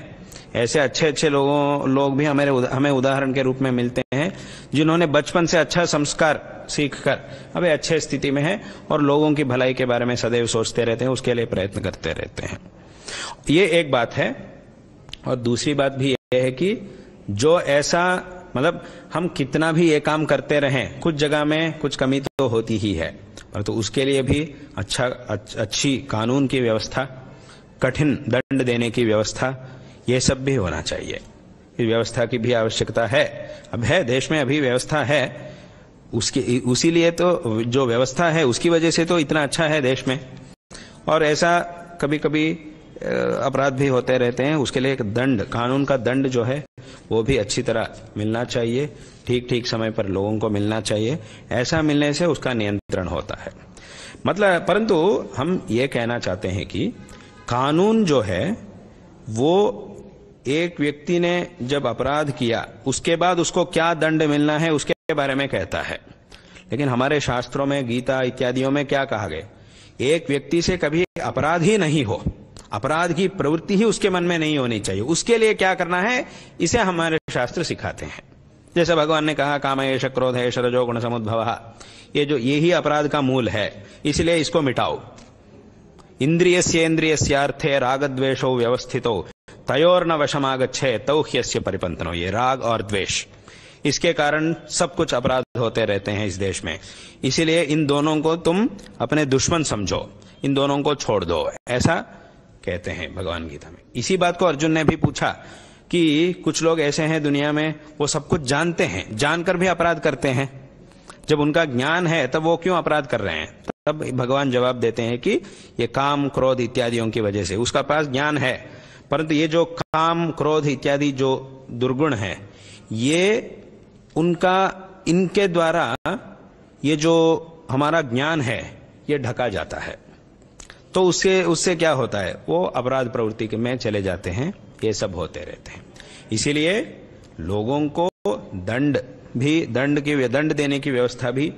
ऐसे अच्छे लोग भी हमें उदाहरण के रूप में मिलते हैं जिन्होंने बचपन से अच्छा संस्कार सीखकर अभी अच्छे स्थिति में है और लोगों की भलाई के बारे में सदैव सोचते रहते हैं, उसके लिए प्रयत्न करते रहते हैं। ये एक बात है। और दूसरी बात भी यह है कि जो ऐसा मतलब हम कितना भी ये काम करते रहें, कुछ जगह में कुछ कमी तो होती ही है, पर तो उसके लिए भी अच्छी कानून की व्यवस्था, कठिन दंड देने की व्यवस्था, ये सब भी होना चाहिए। इस व्यवस्था की भी आवश्यकता है। अब है देश में अभी व्यवस्था है, उसीलिए तो जो व्यवस्था है उसकी वजह से तो इतना अच्छा है देश में। और ऐसा कभी कभी अपराध भी होते रहते हैं, उसके लिए एक दंड, कानून का दंड जो है वो भी अच्छी तरह मिलना चाहिए, ठीक ठीक समय पर लोगों को मिलना चाहिए। ऐसा मिलने से उसका नियंत्रण होता है। मतलब परंतु हम ये कहना चाहते हैं कि कानून जो है वो एक व्यक्ति ने जब अपराध किया उसके बाद उसको क्या दंड मिलना है उसके बारे में कहता है। लेकिन हमारे शास्त्रों में, गीता इत्यादियों में क्या कहा गया, एक व्यक्ति से कभी अपराध ही नहीं हो, अपराध की प्रवृत्ति ही उसके मन में नहीं होनी चाहिए। उसके लिए क्या करना है, इसे हमारे शास्त्र सिखाते हैं। जैसे भगवान ने कहा काम एष क्रोध एष रजो गुण समुद्भवः, यही अपराध का मूल है, इसलिए इसको मिटाओ। इंद्रियस्येन्द्रियस्यार्थे रागद्वेषो व्यवस्थितो तयोर्न वशमागच्छे तौ ह्यस्य परिपंतनो। ये राग और द्वेष, इसके कारण सब कुछ अपराध होते रहते हैं इस देश में। इसीलिए इन दोनों को तुम अपने दुश्मन समझो, इन दोनों को छोड़ दो, ऐसा कहते हैं भगवान गीता में। इसी बात को अर्जुन ने भी पूछा कि कुछ लोग ऐसे हैं दुनिया में, वो सब कुछ जानते हैं, जानकर भी अपराध करते हैं। जब उनका ज्ञान है तब वो क्यों अपराध कर रहे हैं? तब भगवान जवाब देते हैं कि ये काम क्रोध इत्यादियों की वजह से, उसका पास ज्ञान है, परंतु ये जो काम क्रोध इत्यादि जो दुर्गुण है, ये इनके द्वारा ये जो हमारा ज्ञान है ये ढका जाता है। तो उससे क्या होता है, वो अपराध प्रवृत्ति में चले जाते हैं, ये सब होते रहते हैं। इसीलिए लोगों को दंड देने की व्यवस्था भी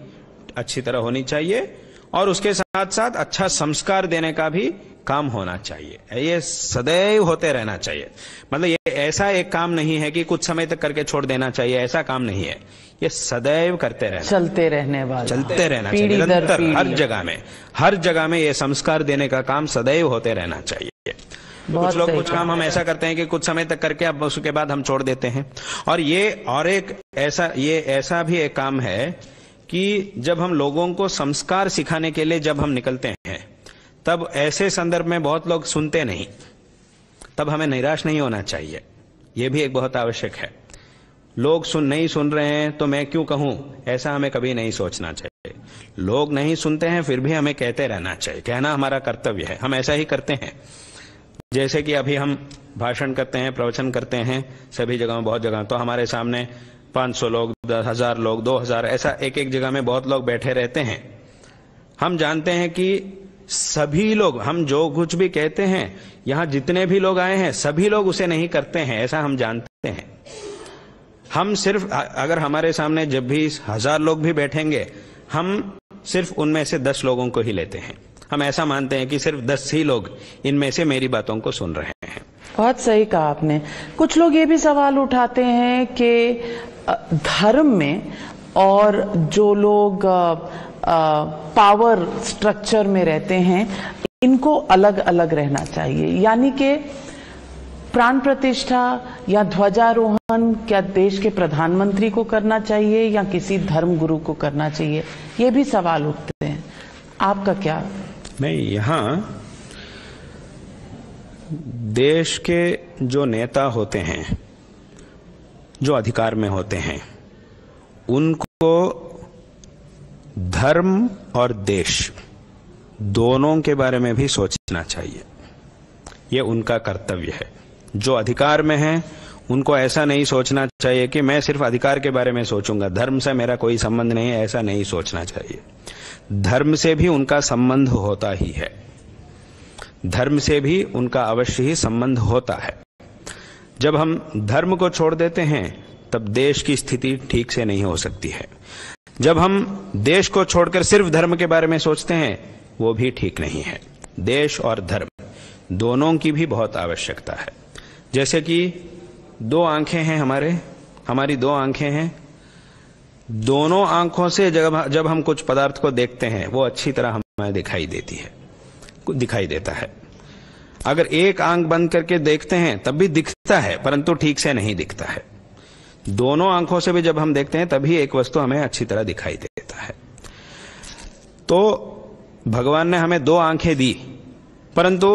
अच्छी तरह होनी चाहिए और उसके साथ साथ अच्छा संस्कार देने का भी काम होना चाहिए। ये सदैव होते रहना चाहिए। मतलब ये ऐसा एक काम नहीं है कि कुछ समय तक करके छोड़ देना चाहिए, ऐसा काम नहीं है। ये सदैव करते रहना, चलते रहना चाहिए, निरंतर हर जगह में ये संस्कार देने का काम सदैव होते रहना चाहिए। कुछ लोग कुछ काम हम ऐसा करते हैं कि कुछ समय तक करके अब उसके बाद हम छोड़ देते हैं। और एक ऐसा भी एक काम है कि जब हम लोगों को संस्कार सिखाने के लिए जब हम निकलते हैं, तब ऐसे संदर्भ में बहुत लोग सुनते नहीं, तब हमें निराश नहीं होना चाहिए। यह भी एक बहुत आवश्यक है। लोग नहीं सुन रहे हैं तो मैं क्यों कहूं, ऐसा हमें कभी नहीं सोचना चाहिए। लोग नहीं सुनते हैं फिर भी हमें कहते रहना चाहिए, कहना हमारा कर्तव्य है। हम ऐसा ही करते हैं। जैसे कि अभी हम भाषण करते हैं, प्रवचन करते हैं सभी जगह में, बहुत जगह, तो हमारे सामने 500 लोग, 10,000 लोग, 2,000, ऐसा एक जगह में बहुत लोग बैठे रहते हैं। हम जानते हैं कि सभी लोग, हम जो कुछ भी कहते हैं, यहां जितने भी लोग आए हैं सभी लोग उसे नहीं करते हैं, ऐसा हम जानते हैं। हम सिर्फ, अगर हमारे सामने जब भी 1000 लोग भी बैठेंगे, हम सिर्फ उनमें से 10 लोगों को ही लेते हैं। हम ऐसा मानते हैं कि सिर्फ 10 ही लोग इनमें से मेरी बातों को सुन रहे हैं। बहुत सही कहा आपने। कुछ लोग ये भी सवाल उठाते हैं कि धर्म में और जो लोग पावर स्ट्रक्चर में रहते हैं, इनको अलग अलग रहना चाहिए। यानी कि प्राण प्रतिष्ठा या ध्वजारोहण क्या देश के प्रधानमंत्री को करना चाहिए या किसी धर्म गुरु को करना चाहिए, ये भी सवाल उठते हैं। आपका क्या? नहीं, यहां देश के जो नेता होते हैं, जो अधिकार में होते हैं, उनको धर्म और देश दोनों के बारे में भी सोचना चाहिए। ये उनका कर्तव्य है। जो अधिकार में है उनको ऐसा नहीं सोचना चाहिए कि मैं सिर्फ अधिकार के बारे में सोचूंगा, धर्म से मेरा कोई संबंध नहीं है, ऐसा नहीं सोचना चाहिए। धर्म से भी उनका संबंध होता ही है, धर्म से भी उनका अवश्य ही संबंध होता है। जब हम धर्म को छोड़ देते हैं तब देश की स्थिति ठीक से नहीं हो सकती है। जब हम देश को छोड़कर सिर्फ धर्म के बारे में सोचते हैं, वो भी ठीक नहीं है। देश और धर्म दोनों की भी बहुत आवश्यकता है। जैसे कि 2 आंखें हैं हमारी 2 आंखें हैं, दोनों आंखों से जब हम कुछ पदार्थ को देखते हैं वो अच्छी तरह हमें दिखाई देता है। अगर एक आंख बंद करके देखते हैं तब भी दिखता है, परंतु ठीक से नहीं दिखता है। दोनों आंखों से भी जब हम देखते हैं तभी एक वस्तु हमें अच्छी तरह दिखाई देता है। तो भगवान ने हमें दो आंखें दी, परंतु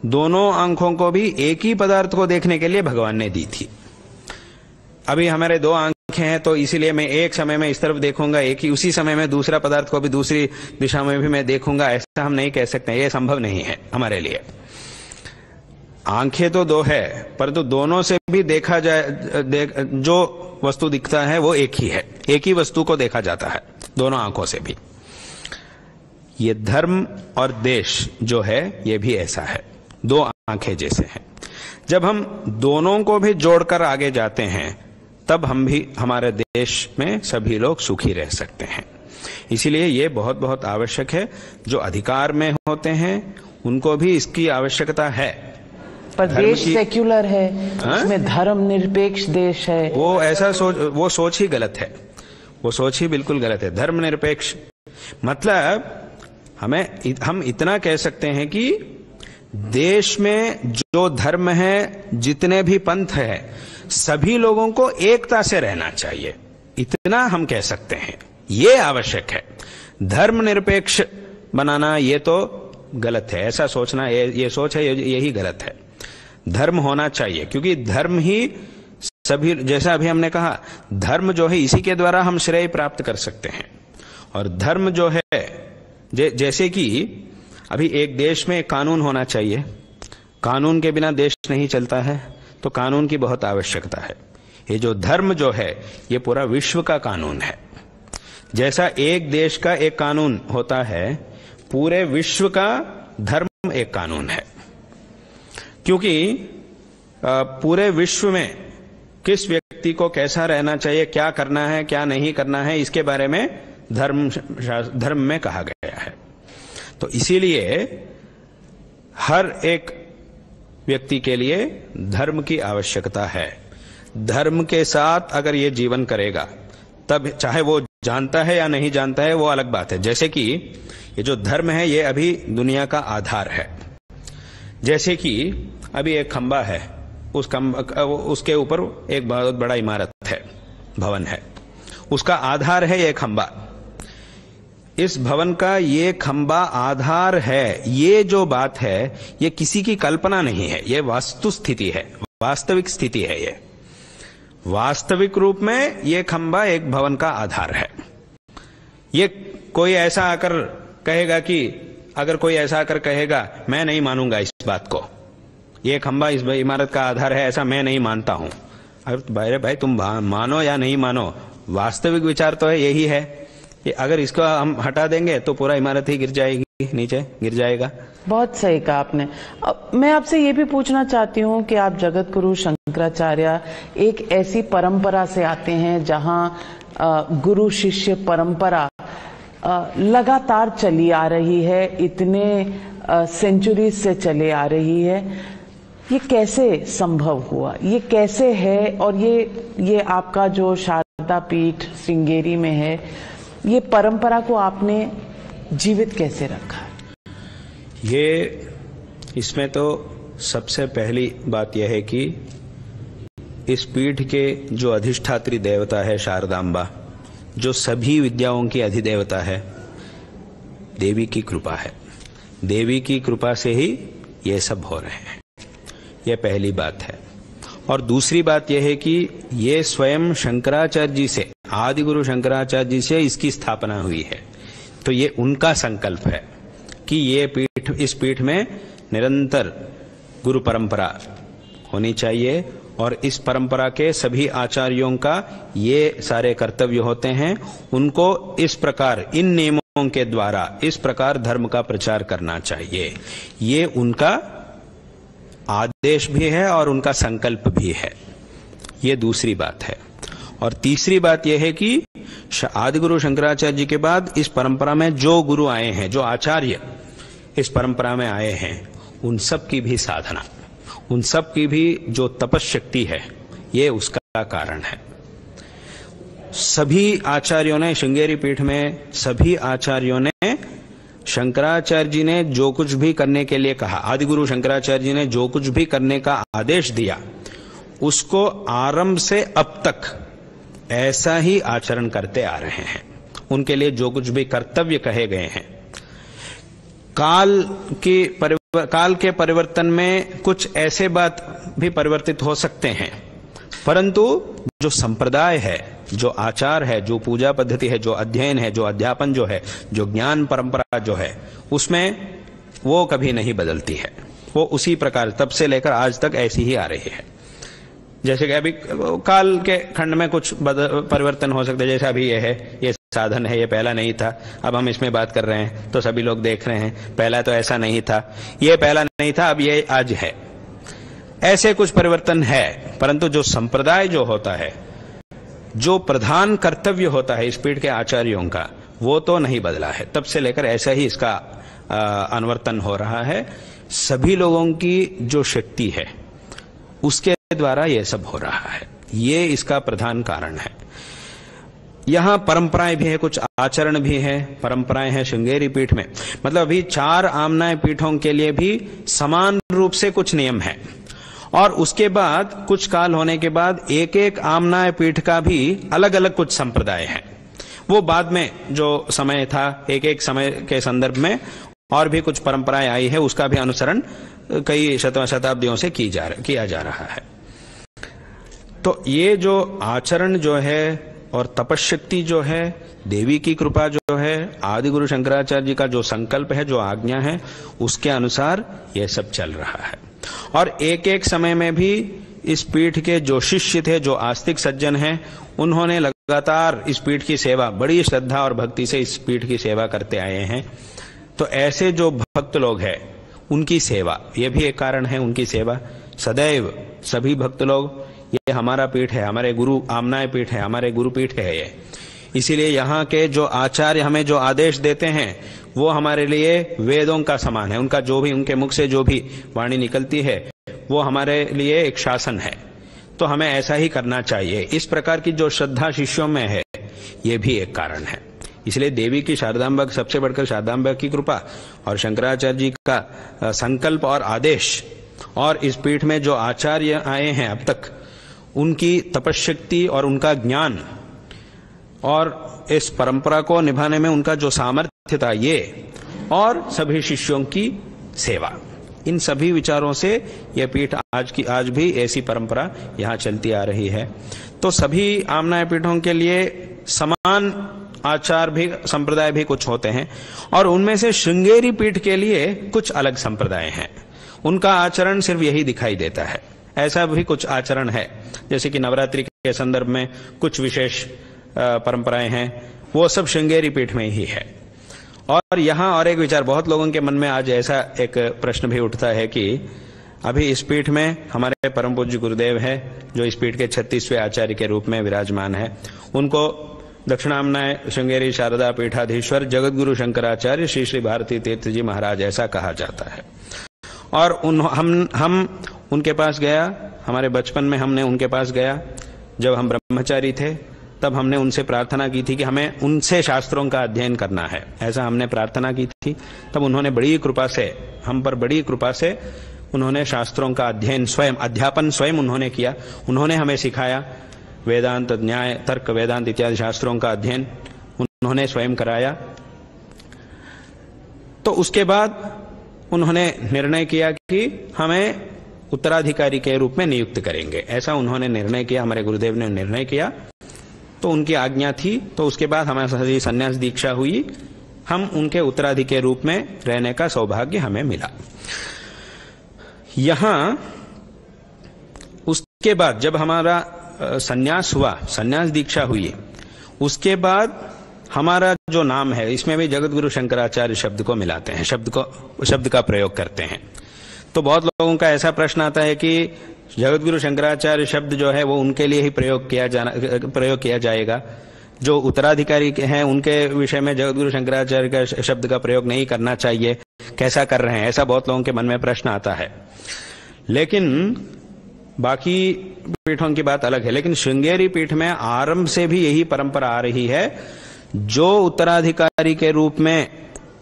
दोनों आंखों को भी एक ही पदार्थ को देखने के लिए भगवान ने दी थी। अभी हमारे दो आंखें हैं तो इसीलिए मैं एक समय में इस तरफ देखूंगा, एक ही उसी समय में दूसरा पदार्थ को भी दूसरी दिशा में भी मैं देखूंगा, ऐसा हम नहीं कह सकते। ये संभव नहीं है हमारे लिए। आंखें तो दो है, परंतु दोनों से भी देखा जाए, जो वस्तु दिखता है वो एक ही है, एक ही वस्तु को देखा जाता है दोनों आंखों से भी। ये धर्म और देश जो है ये भी ऐसा है, दो आंखें जैसे हैं। जब हम दोनों को भी जोड़कर आगे जाते हैं तब हम भी, हमारे देश में सभी लोग सुखी रह सकते हैं। इसीलिए ये बहुत बहुत आवश्यक है। जो अधिकार में होते हैं उनको भी इसकी आवश्यकता है। पर देश सेक्युलर है, उसमें धर्म निरपेक्ष देश है। वो ऐसा वो सोच ही गलत है, वो सोच ही बिल्कुल गलत है। धर्म निरपेक्ष मतलब हम इतना कह सकते हैं कि देश में जो धर्म है, जितने भी पंथ है, सभी लोगों को एकता से रहना चाहिए, इतना हम कह सकते हैं। ये आवश्यक है। धर्म निरपेक्ष बनाना ये तो गलत है, ऐसा सोचना ये सोच है, यही गलत है। धर्म होना चाहिए, क्योंकि धर्म ही सभी, जैसा अभी हमने कहा, धर्म जो है इसी के द्वारा हम श्रेय प्राप्त कर सकते हैं। और धर्म जो है, जैसे कि अभी एक देश में कानून होना चाहिए, कानून के बिना देश नहीं चलता है, तो कानून की बहुत आवश्यकता है। ये जो धर्म जो है ये पूरा विश्व का कानून है। जैसा एक देश का एक कानून होता है, पूरे विश्व का धर्म एक कानून है। क्योंकि पूरे विश्व में किस व्यक्ति को कैसा रहना चाहिए, क्या करना है, क्या नहीं करना है, इसके बारे में धर्म में कहा गया है। तो इसीलिए हर एक व्यक्ति के लिए धर्म की आवश्यकता है। धर्म के साथ अगर ये जीवन करेगा तब, चाहे वो जानता है या नहीं जानता है वो अलग बात है। जैसे कि ये जो धर्म है ये अभी दुनिया का आधार है। जैसे कि अभी एक खंबा है, उसके ऊपर एक बहुत बड़ा इमारत है, भवन है, उसका आधार है ये खंबा। इस भवन का ये खंबा आधार है। ये जो बात है ये किसी की कल्पना नहीं है, ये वास्तु स्थिति है, वास्तविक स्थिति है। ये वास्तविक रूप में ये खंबा एक भवन का आधार है। ये कोई ऐसा आकर कहेगा कि, अगर कोई ऐसा आकर कहेगा मैं नहीं मानूंगा इस बात को, ये खंबा इस इमारत का आधार है, ऐसा मैं नहीं मानता हूं। अरे भाई तुम मानो या नहीं मानो, वास्तविक विचार तो है यही है। अगर इसको हम हटा देंगे तो पूरा इमारत ही गिर जाएगी, नीचे गिर जाएगा। बहुत सही कहा आपने। मैं आपसे ये भी पूछना चाहती हूँ कि आप जगत गुरु शंकराचार्य एक ऐसी परंपरा से आते हैं जहाँ गुरु शिष्य परंपरा लगातार चली आ रही है, इतने सेंचुरी से चले आ रही है। ये कैसे संभव हुआ, ये कैसे है? और ये आपका जो शारदा पीठ श्रृंगेरी में है, ये परंपरा को आपने जीवित कैसे रखा? इसमें तो सबसे पहली बात यह है कि इस पीठ के जो अधिष्ठात्री देवता है शारदांबा, जो सभी विद्याओं की अधिदेवता है, देवी की कृपा है। देवी की कृपा से ही ये सब हो रहे हैं, यह पहली बात है। और दूसरी बात यह है कि ये स्वयं शंकराचार्य जी से, आदि गुरु शंकराचार्य जी से इसकी स्थापना हुई है। तो ये उनका संकल्प है कि ये पीठ, इस पीठ में निरंतर गुरु परंपरा होनी चाहिए और इस परंपरा के सभी आचार्यों का ये सारे कर्तव्य होते हैं, उनको इस प्रकार, इन नियमों के द्वारा इस प्रकार धर्म का प्रचार करना चाहिए। ये उनका आदेश भी है और उनका संकल्प भी है। ये दूसरी बात है। और तीसरी बात यह है कि आदि गुरु शंकराचार्य जी के बाद इस परंपरा में जो गुरु आए हैं, जो आचार्य इस परंपरा में आए हैं, उन सब की भी साधना, उन सब की भी जो तपस्शक्ति है, ये उसका कारण है। सभी आचार्यों ने, श्रृंगेरी पीठ में सभी आचार्यों ने शंकराचार्य जी ने जो कुछ भी करने के लिए कहा, आदिगुरु शंकराचार्य जी ने जो कुछ भी करने का आदेश दिया, उसको आरंभ से अब तक ऐसा ही आचरण करते आ रहे हैं। उनके लिए जो कुछ भी कर्तव्य कहे गए हैं, काल के परिवर्तन में कुछ ऐसे बात भी परिवर्तित हो सकते हैं, परंतु जो संप्रदाय है, जो आचार है, जो पूजा पद्धति है, जो अध्ययन है, जो अध्यापन जो है, जो ज्ञान परंपरा जो है, उसमें वो कभी नहीं बदलती है। वो उसी प्रकार तब से लेकर आज तक ऐसी ही आ रही है। जैसे कि अभी काल के खंड में कुछ परिवर्तन हो सकते हैं, जैसे अभी ये है, ये साधन है, ये पहला नहीं था, अब हम इसमें बात कर रहे हैं तो सभी लोग देख रहे हैं, पहला तो ऐसा नहीं था, ये पहला नहीं था, अब ये आज है। ऐसे कुछ परिवर्तन है, परंतु जो संप्रदाय जो होता है, जो प्रधान कर्तव्य होता है इस पीठ के आचार्यों का, वो तो नहीं बदला है। तब से लेकर ऐसा ही इसका अनुवर्तन हो रहा है। सभी लोगों की जो शक्ति है उसके द्वारा यह सब हो रहा है, ये इसका प्रधान कारण है। यहां परंपराएं भी है, कुछ आचरण भी है, परंपराएं हैं श्रृंगेरी पीठ में। मतलब अभी 4 आमनाय पीठों के लिए भी समान रूप से कुछ नियम है, और उसके बाद कुछ काल होने के बाद एक एक आमनाय पीठ का भी अलग अलग कुछ संप्रदाय है। वो बाद में जो समय था, एक एक समय के संदर्भ में और भी कुछ परंपराएं आई है, उसका भी अनुसरण कई शताब्दियों से किया जा रहा है। तो ये जो आचरण जो है और तपशक्ति जो है, देवी की कृपा जो है, आदि गुरु शंकराचार्य जी का जो संकल्प है, जो आज्ञा है, उसके अनुसार यह सब चल रहा है। और एक एक समय में भी इस पीठ के जो शिष्य थे, जो आस्तिक सज्जन हैं, उन्होंने लगातार इस पीठ की सेवा, बड़ी श्रद्धा और भक्ति से इस पीठ की सेवा करते आए हैं। तो ऐसे जो भक्त लोग हैं, उनकी सेवा, ये भी एक कारण है। उनकी सेवा सदैव सभी भक्त लोग, ये हमारा पीठ है, हमारे गुरु आमनाय पीठ है, हमारे गुरु पीठ है ये, इसीलिए यहाँ के जो आचार्य हमें जो आदेश देते हैं वो हमारे लिए वेदों का समान है। उनका जो भी, उनके मुख से जो भी वाणी निकलती है वो हमारे लिए एक शासन है, तो हमें ऐसा ही करना चाहिए। इस प्रकार की जो श्रद्धा शिष्यों में है, ये भी एक कारण है। इसलिए देवी की शारदांबा, सबसे बढ़कर शारदांबा की कृपा और शंकराचार्य जी का संकल्प और आदेश, और इस पीठ में जो आचार्य आए हैं अब तक, उनकी तपशक्ति और उनका ज्ञान और इस परंपरा को निभाने में उनका जो सामर्थ्य था, ये और सभी शिष्यों की सेवा, इन सभी विचारों से यह पीठ आज भी ऐसी परंपरा यहाँ चलती आ रही है। तो सभी आमनाय पीठों के लिए समान आचार भी, संप्रदाय भी कुछ होते हैं, और उनमें से श्रृंगेरी पीठ के लिए कुछ अलग संप्रदाय हैं। उनका आचरण सिर्फ यही दिखाई देता है। ऐसा भी कुछ आचरण है, जैसे कि नवरात्रि के संदर्भ में कुछ विशेष परंपराएं हैं, वो सब श्रृंगेरी पीठ में ही है। और यहाँ और एक विचार, बहुत लोगों के मन में आज ऐसा एक प्रश्न भी उठता है कि अभी इस पीठ में हमारे परम पूज्य गुरुदेव है, जो इस पीठ के 36वें आचार्य के रूप में विराजमान है। उनको दक्षिणामनाय श्रृंगेरी शारदा पीठाधीश्वर जगत गुरु शंकराचार्य श्री श्री भारती तीर्थ जी महाराज ऐसा कहा जाता है। और हम उनके पास गया, हमारे बचपन में हमने उनके पास गया, जब हम ब्रह्मचारी थे तब हमने उनसे प्रार्थना की थी कि हमें उनसे शास्त्रों का अध्ययन करना है, ऐसा हमने प्रार्थना की थी। तब उन्होंने बड़ी कृपा से, हम पर बड़ी कृपा से उन्होंने शास्त्रों का अध्ययन स्वयं, अध्यापन स्वयं उन्होंने किया। उन्होंने हमें सिखाया, वेदांत, न्याय, तर्क, वेदांत इत्यादि शास्त्रों का अध्ययन उन्होंने स्वयं कराया। तो उसके बाद उन्होंने निर्णय किया कि हमें उत्तराधिकारी के रूप में नियुक्त करेंगे, ऐसा उन्होंने निर्णय किया, हमारे गुरुदेव ने निर्णय किया, तो उनकी आज्ञा थी। तो उसके बाद हमारी संन्यास दीक्षा हुई, हम उनके उत्तराधिकारी के रूप में रहने का सौभाग्य हमें मिला। यहां उसके बाद जब हमारा संन्यास हुआ, संन्यास दीक्षा हुई, उसके बाद हमारा जो नाम है, इसमें भी जगत गुरु शंकराचार्य शब्द को मिलाते हैं, शब्द का प्रयोग करते हैं। तो बहुत लोगों का ऐसा प्रश्न आता है कि जगत गुरु शंकराचार्य शब्द जो है वो उनके लिए ही प्रयोग किया जाएगा, जो उत्तराधिकारी हैं उनके विषय में जगत गुरु शंकराचार्य का शब्द का प्रयोग नहीं करना चाहिए, कैसा कर रहे हैं, ऐसा बहुत लोगों के मन में प्रश्न आता है। लेकिन बाकी पीठों की बात अलग है, लेकिन श्रृंगेरी पीठ में आरंभ से भी यही परंपरा आ रही है। जो उत्तराधिकारी के रूप में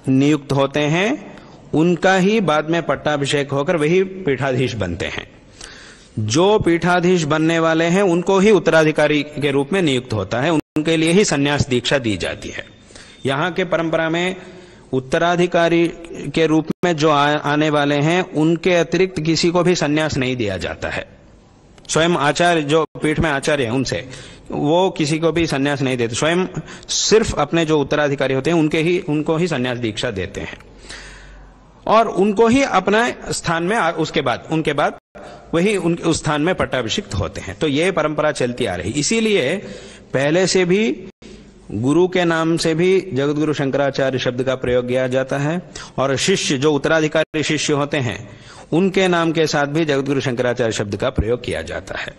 नियुक्त होते हैं उनका ही बाद में पट्टाभिषेक होकर वही पीठाधीश बनते हैं। जो पीठाधीश बनने वाले हैं उनको ही उत्तराधिकारी के रूप में नियुक्त होता है, उनके लिए ही संन्यास दीक्षा दी जाती है। यहाँ के परंपरा में उत्तराधिकारी के रूप में जो आने वाले हैं उनके अतिरिक्त किसी को भी संन्यास नहीं दिया जाता है। स्वयं आचार्य, जो पीठ में आचार्य हैं उनसे, वो किसी को भी संन्यास नहीं देते, स्वयं सिर्फ अपने जो उत्तराधिकारी होते हैं उनको ही संन्यास दीक्षा देते हैं और उनको ही अपना स्थान में उनके बाद वही उस स्थान में पट्टाभिषिक्त होते हैं। तो ये परंपरा चलती आ रही। इसीलिए पहले से भी गुरु के नाम से भी जगतगुरु शंकराचार्य शब्द का प्रयोग किया जाता है और शिष्य, जो उत्तराधिकारी शिष्य होते हैं, उनके नाम के साथ भी जगतगुरु शंकराचार्य शब्द का प्रयोग किया जाता है।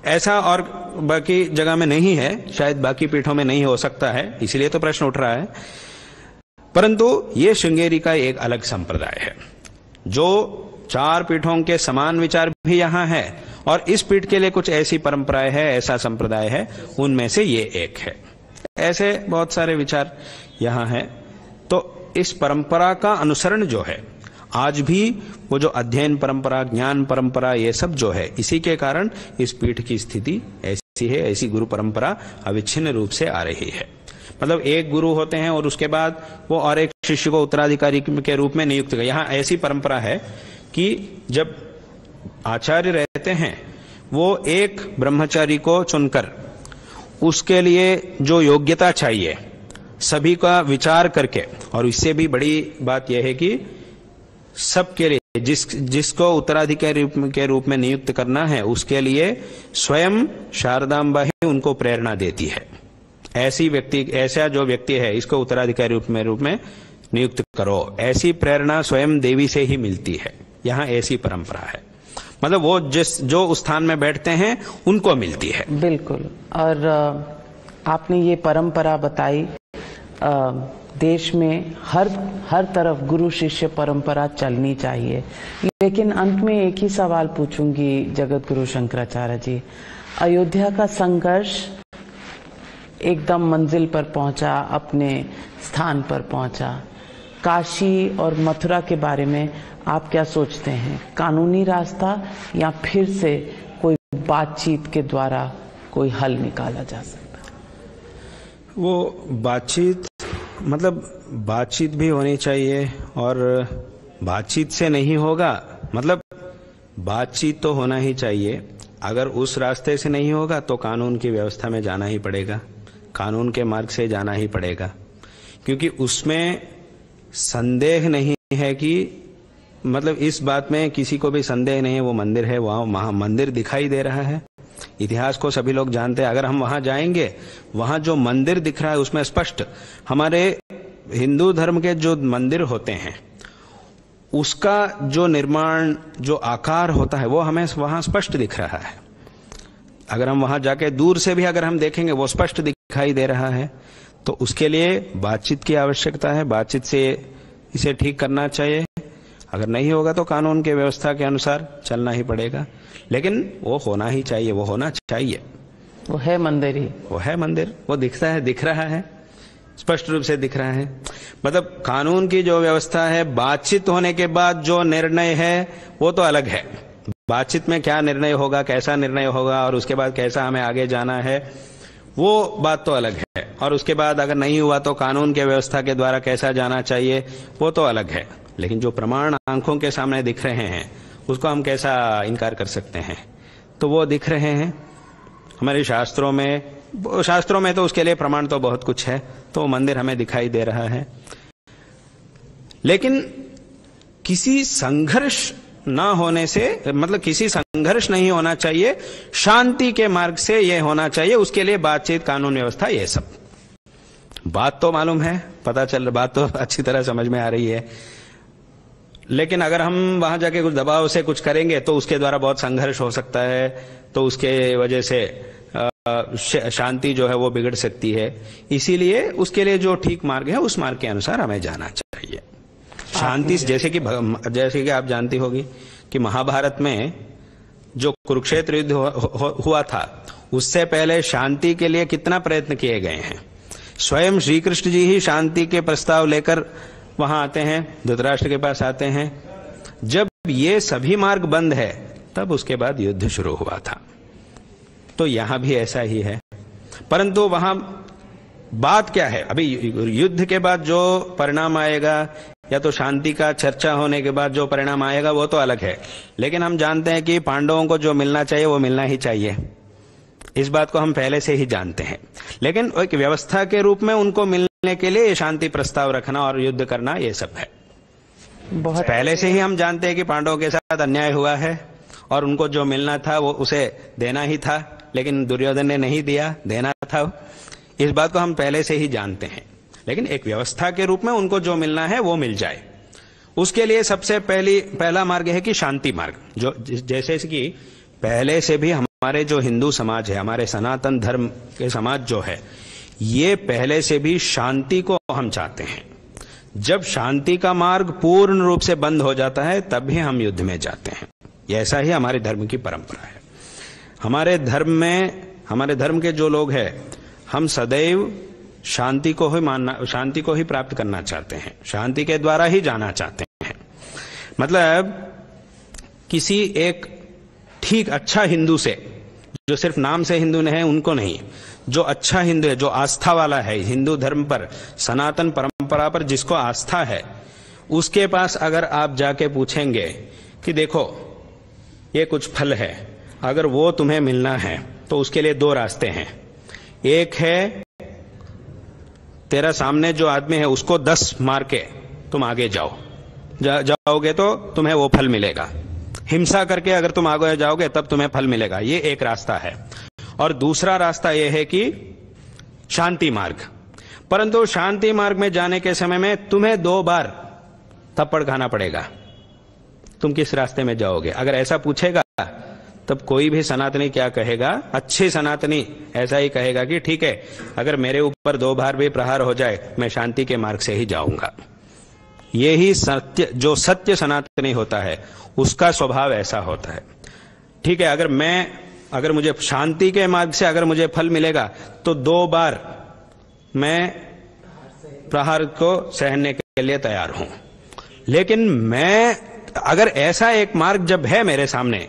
ऐसा और बाकी जगह में नहीं है, शायद बाकी पीठों में नहीं हो सकता है, इसलिए तो प्रश्न उठ रहा है। परंतु ये श्रृंगेरी का एक अलग संप्रदाय है। जो 4 पीठों के समान विचार भी यहां है और इस पीठ के लिए कुछ ऐसी परंपराएं है, ऐसा संप्रदाय है, उनमें से ये एक है। ऐसे बहुत सारे विचार यहां है। तो इस परंपरा का अनुसरण जो है आज भी, वो जो अध्ययन परंपरा, ज्ञान परंपरा, ये सब जो है, इसी के कारण इस पीठ की स्थिति ऐसी है, ऐसी गुरु परंपरा अविच्छिन्न रूप से आ रही है। मतलब एक गुरु होते हैं और उसके बाद वो और एक शिष्य को उत्तराधिकारी के रूप में नियुक्त कर। यहाँ ऐसी परंपरा है कि जब आचार्य रहते हैं वो एक ब्रह्मचारी को चुनकर उसके लिए जो योग्यता चाहिए सभी का विचार करके, और इससे भी बड़ी बात यह है कि सबके लिए जिसको उत्तराधिकारी के रूप में नियुक्त करना है उसके लिए स्वयं शारदांबा ही उनको प्रेरणा देती है। ऐसा जो व्यक्ति है इसको उत्तराधिकारी रूप में नियुक्त करो, ऐसी प्रेरणा स्वयं देवी से ही मिलती है। यहाँ ऐसी परंपरा है, मतलब वो जो उस स्थान में बैठते हैं उनको मिलती है। बिल्कुल। और आपने ये परंपरा बताई, देश में हर तरफ गुरु शिष्य परंपरा चलनी चाहिए। लेकिन अंत में एक ही सवाल पूछूंगी जगत गुरु शंकराचार्य जी, अयोध्या का संघर्ष एकदम मंजिल पर पहुंचा, अपने स्थान पर पहुंचा। काशी और मथुरा के बारे में आप क्या सोचते हैं? कानूनी रास्ता या फिर से कोई बातचीत के द्वारा कोई हल निकाला जा सकता है? वो बातचीत भी होनी चाहिए और बातचीत से नहीं होगा, मतलब बातचीत तो होना ही चाहिए। अगर उस रास्ते से नहीं होगा तो कानून की व्यवस्था में जाना ही पड़ेगा, कानून के मार्ग से जाना ही पड़ेगा, क्योंकि उसमें संदेह नहीं है कि, मतलब इस बात में किसी को भी संदेह नहीं है, वो मंदिर है, वहां मंदिर दिखाई दे रहा है, इतिहास को सभी लोग जानते हैं। अगर हम वहां जाएंगे, वहां जो मंदिर दिख रहा है उसमें स्पष्ट, हमारे हिंदू धर्म के जो मंदिर होते हैं उसका जो निर्माण, जो आकार होता है, वो हमें वहां स्पष्ट दिख रहा है। अगर हम वहां जाके दूर से भी अगर हम देखेंगे वो स्पष्ट दिखाई दे रहा है। तो उसके लिए बातचीत की आवश्यकता है, बातचीत से इसे ठीक करना चाहिए। अगर नहीं होगा तो कानून के व्यवस्था के अनुसार चलना ही पड़ेगा, लेकिन वो होना ही चाहिए, वो होना चाहिए। वो है मंदिर ही, वो है मंदिर, वो दिखता है, दिख रहा है, स्पष्ट रूप से दिख रहा है। मतलब कानून की जो व्यवस्था है, बातचीत होने के बाद जो निर्णय है वो तो अलग है। बातचीत में क्या निर्णय होगा, कैसा निर्णय होगा और उसके बाद कैसा हमें आगे जाना है, वो बात तो अलग है। और उसके बाद अगर नहीं हुआ तो कानून के व्यवस्था के द्वारा कैसा जाना चाहिए, वो तो अलग है। लेकिन जो प्रमाण आंखों के सामने दिख रहे हैं उसको हम कैसा इनकार कर सकते हैं? तो वो दिख रहे हैं हमारे शास्त्रों में तो उसके लिए प्रमाण तो बहुत कुछ है, तो मंदिर हमें दिखाई दे रहा है। लेकिन किसी संघर्ष ना होने से, मतलब किसी संघर्ष नहीं होना चाहिए, शांति के मार्ग से ये होना चाहिए। उसके लिए बातचीत, कानून व्यवस्था, ये सब बात तो मालूम है, पता चल, बात तो अच्छी तरह समझ में आ रही है। लेकिन अगर हम वहां जाके कुछ दबाव से कुछ करेंगे तो उसके द्वारा बहुत संघर्ष हो सकता है, तो उसके वजह से शांति जो है वो बिगड़ सकती है। इसीलिए उसके लिए जो ठीक मार्ग है उस मार्ग के अनुसार हमें जाना चाहिए। शांति, जैसे कि आप जानती होगी कि महाभारत में जो कुरुक्षेत्र युद्ध हुआ था उससे पहले शांति के लिए कितना प्रयत्न किए गए हैं। स्वयं श्री कृष्ण जी ही शांति के प्रस्ताव लेकर वहां आते हैं, धृतराष्ट्र के पास आते हैं। जब ये सभी मार्ग बंद है तब उसके बाद युद्ध शुरू हुआ था। तो यहां भी ऐसा ही है, परंतु वहां बात क्या है, अभी युद्ध के बाद जो परिणाम आएगा या तो शांति का चर्चा होने के बाद जो परिणाम आएगा वो तो अलग है, लेकिन हम जानते हैं कि पांडवों को जो मिलना चाहिए वो मिलना ही चाहिए। इस बात को हम पहले से ही जानते हैं, लेकिन एक व्यवस्था के रूप में उनको मिलने के लिए शांति प्रस्ताव रखना और युद्ध करना ये सब है। बहुत पहले से ही हम जानते हैं कि पांडवों के साथ अन्याय हुआ है और उनको जो मिलना था वो उसे देना ही था, लेकिन दुर्योधन ने नहीं दिया, देना था। इस बात को हम पहले से ही जानते हैं, लेकिन एक व्यवस्था के रूप में उनको जो मिलना है वो मिल जाए। उसके लिए सबसे पहला मार्ग है कि शांति मार्ग, जो जैसे कि पहले से भी हमारे जो हिंदू समाज है, हमारे सनातन धर्म के समाज जो है, ये पहले से भी शांति को हम चाहते हैं। जब शांति का मार्ग पूर्ण रूप से बंद हो जाता है तब ही हम युद्ध में जाते हैं। ऐसा ही हमारे धर्म की परंपरा है। हमारे धर्म के जो लोग हैं, हम सदैव शांति को ही प्राप्त करना चाहते हैं, शांति के द्वारा ही जाना चाहते हैं। मतलब किसी एक ठीक अच्छा हिंदू से, जो सिर्फ नाम से हिंदू नहीं है उनको नहीं, जो अच्छा हिंदू है, जो आस्था वाला है, हिंदू धर्म पर, सनातन परंपरा पर जिसको आस्था है, उसके पास अगर आप जाके पूछेंगे कि देखो ये कुछ फल है, अगर वो तुम्हें मिलना है तो उसके लिए दो रास्ते हैं। एक है तेरा सामने जो आदमी है उसको 10 मार के तुम आगे जाओगे तो तुम्हें वो फल मिलेगा। हिंसा करके अगर तुम आगे जाओगे तब तुम्हें फल मिलेगा। ये एक रास्ता है। और दूसरा रास्ता यह है कि शांति मार्ग। परंतु शांति मार्ग में जाने के समय में तुम्हें 2 बार थप्पड़ खाना पड़ेगा। तुम किस रास्ते में जाओगे? अगर ऐसा पूछेगा तब कोई भी सनातनी क्या कहेगा? अच्छी सनातनी ऐसा ही कहेगा कि ठीक है, अगर मेरे ऊपर 2 बार भी प्रहार हो जाए मैं शांति के मार्ग से ही जाऊंगा। यही सत्य, जो सत्य सनातनी होता है उसका स्वभाव ऐसा होता है। ठीक है, अगर मुझे शांति के मार्ग से अगर मुझे फल मिलेगा तो 2 बार मैं प्रहार को सहने के लिए तैयार हूं। लेकिन अगर ऐसा एक मार्ग जब है मेरे सामने,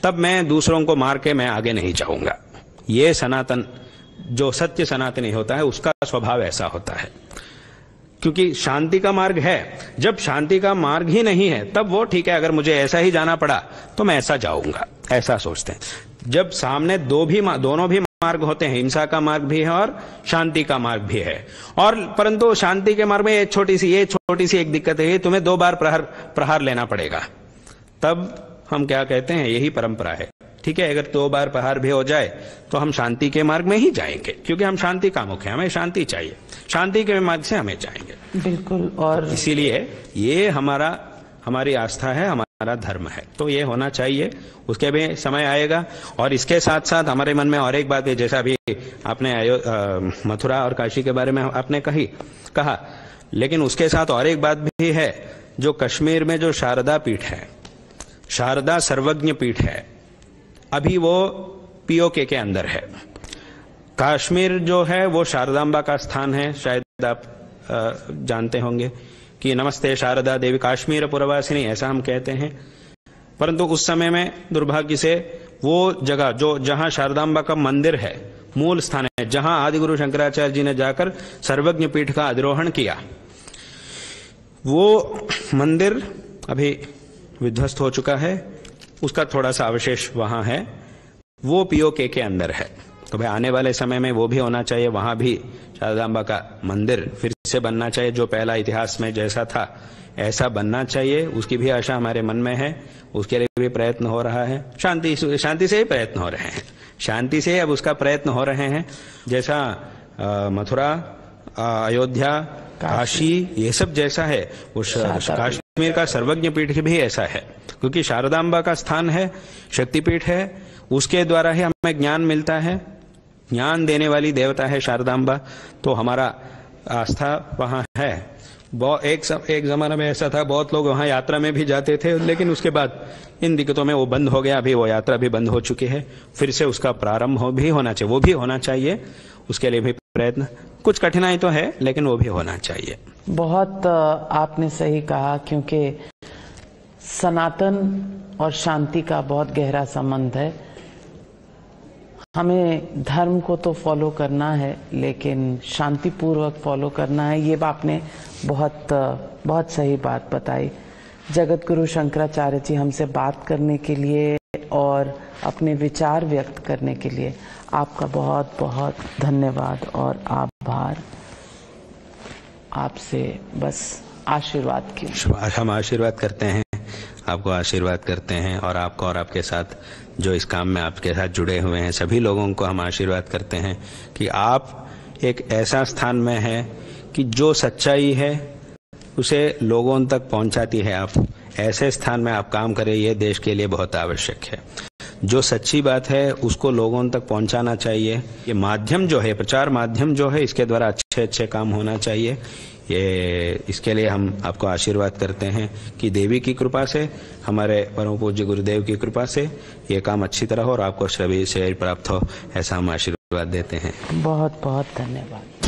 तब मैं दूसरों को मार के मैं आगे नहीं जाऊंगा। ये सनातन, जो सत्य सनातनी होता है उसका स्वभाव ऐसा होता है। क्योंकि शांति का मार्ग है। जब शांति का मार्ग ही नहीं है तब वो ठीक है, अगर मुझे ऐसा ही जाना पड़ा तो मैं ऐसा जाऊंगा, ऐसा सोचते हैं। जब सामने दोनों भी मार्ग होते हैं, हिंसा का मार्ग भी है और शांति का मार्ग भी है, और परंतु शांति के मार्ग में ये छोटी सी एक दिक्कत है, तुम्हें 2 बार प्रहार लेना पड़ेगा। तब हम क्या कहते हैं, यही परंपरा है। ठीक है, अगर 2 बार प्रहार भी हो जाए तो हम शांति के मार्ग में ही जाएंगे, क्योंकि हम शांति कामुक हैं, हमें शांति चाहिए, शांति के मार्ग से हमें जाएंगे। बिल्कुल। और इसीलिए ये हमारी आस्था है, हमारा धर्म है, तो ये होना चाहिए। उसके भी समय आएगा। और इसके साथ साथ हमारे मन में और एक बात है, जैसा अभी आपने मथुरा और काशी के बारे में आपने कहा, लेकिन उसके साथ और एक बात भी है, जो कश्मीर में जो शारदा पीठ है, शारदा सर्वज्ञ पीठ है, अभी वो पीओके के अंदर है। कश्मीर जो है वो शारदांबा का स्थान है। शायद आप जानते होंगे कि नमस्ते शारदा देवी काश्मीर पुरवासिनी, ऐसा हम कहते हैं। परंतु उस समय में दुर्भाग्य से वो जगह जहां शारदांबा का मंदिर है, मूल स्थान है, जहां आदिगुरु शंकराचार्य जी ने जाकर सर्वज्ञ पीठ का अधिरोहण किया, वो मंदिर अभी विध्वस्त हो चुका है। उसका थोड़ा सा अवशेष वहां है, वो पीओके के अंदर है। तो भाई आने वाले समय में वो भी होना चाहिए, वहां भी शारदांबा का मंदिर फिर से बनना चाहिए, जो पहला इतिहास में जैसा था ऐसा बनना चाहिए। उसकी भी आशा हमारे मन में है, उसके लिए भी प्रयत्न हो रहा है। शांति से ही प्रयत्न हो रहे हैं, शांति से अब उसका प्रयत्न हो रहे हैं। जैसा मथुरा, अयोध्या, काशी, ये सब जैसा है, वो कश्मीर का सर्वज्ञ पीठ भी ऐसा है, क्योंकि शारदांबा का स्थान है, शक्तिपीठ है, उसके द्वारा ही हमें ज्ञान मिलता है, ज्ञान देने वाली देवता है शारदांबा। तो हमारा आस्था वहां है, एक जमाना में ऐसा था, बहुत लोग वहां यात्रा में भी जाते थे, लेकिन उसके बाद इन दिक्कतों में वो बंद हो गया। अभी वो यात्रा भी बंद हो चुकी है, फिर से उसका प्रारंभ भी होना चाहिए, वो भी होना चाहिए। उसके लिए भी प्रयत्न, कुछ कठिनाई तो है, लेकिन वो भी होना चाहिए। बहुत आपने सही कहा, क्योंकि सनातन और शांति का बहुत गहरा संबंध है। हमें धर्म को तो फॉलो करना है, लेकिन शांतिपूर्वक फॉलो करना है। ये आपने बहुत सही बात बताई। जगत गुरु शंकराचार्य जी हमसे बात करने के लिए और अपने विचार व्यक्त करने के लिए आपका बहुत बहुत धन्यवाद और आभार। आपसे बस आशीर्वाद की। हम आशीर्वाद करते हैं, आपको आशीर्वाद करते हैं, और आपको और आपके साथ जो इस काम में आपके साथ जुड़े हुए हैं सभी लोगों को हम आशीर्वाद करते हैं कि आप एक ऐसा स्थान में हैं कि जो सच्चाई है उसे लोगों तक पहुंचाती है। आप ऐसे स्थान में आप काम करें, ये देश के लिए बहुत आवश्यक है। जो सच्ची बात है उसको लोगों तक पहुंचाना चाहिए। ये माध्यम जो है, प्रचार माध्यम जो है, इसके द्वारा अच्छे अच्छे काम होना चाहिए। इसके लिए हम आपको आशीर्वाद करते हैं कि देवी की कृपा से, हमारे परम पूज्य गुरुदेव की कृपा से ये काम अच्छी तरह हो और आपको सभी से प्राप्त हो, ऐसा हम आशीर्वाद देते हैं। बहुत बहुत धन्यवाद।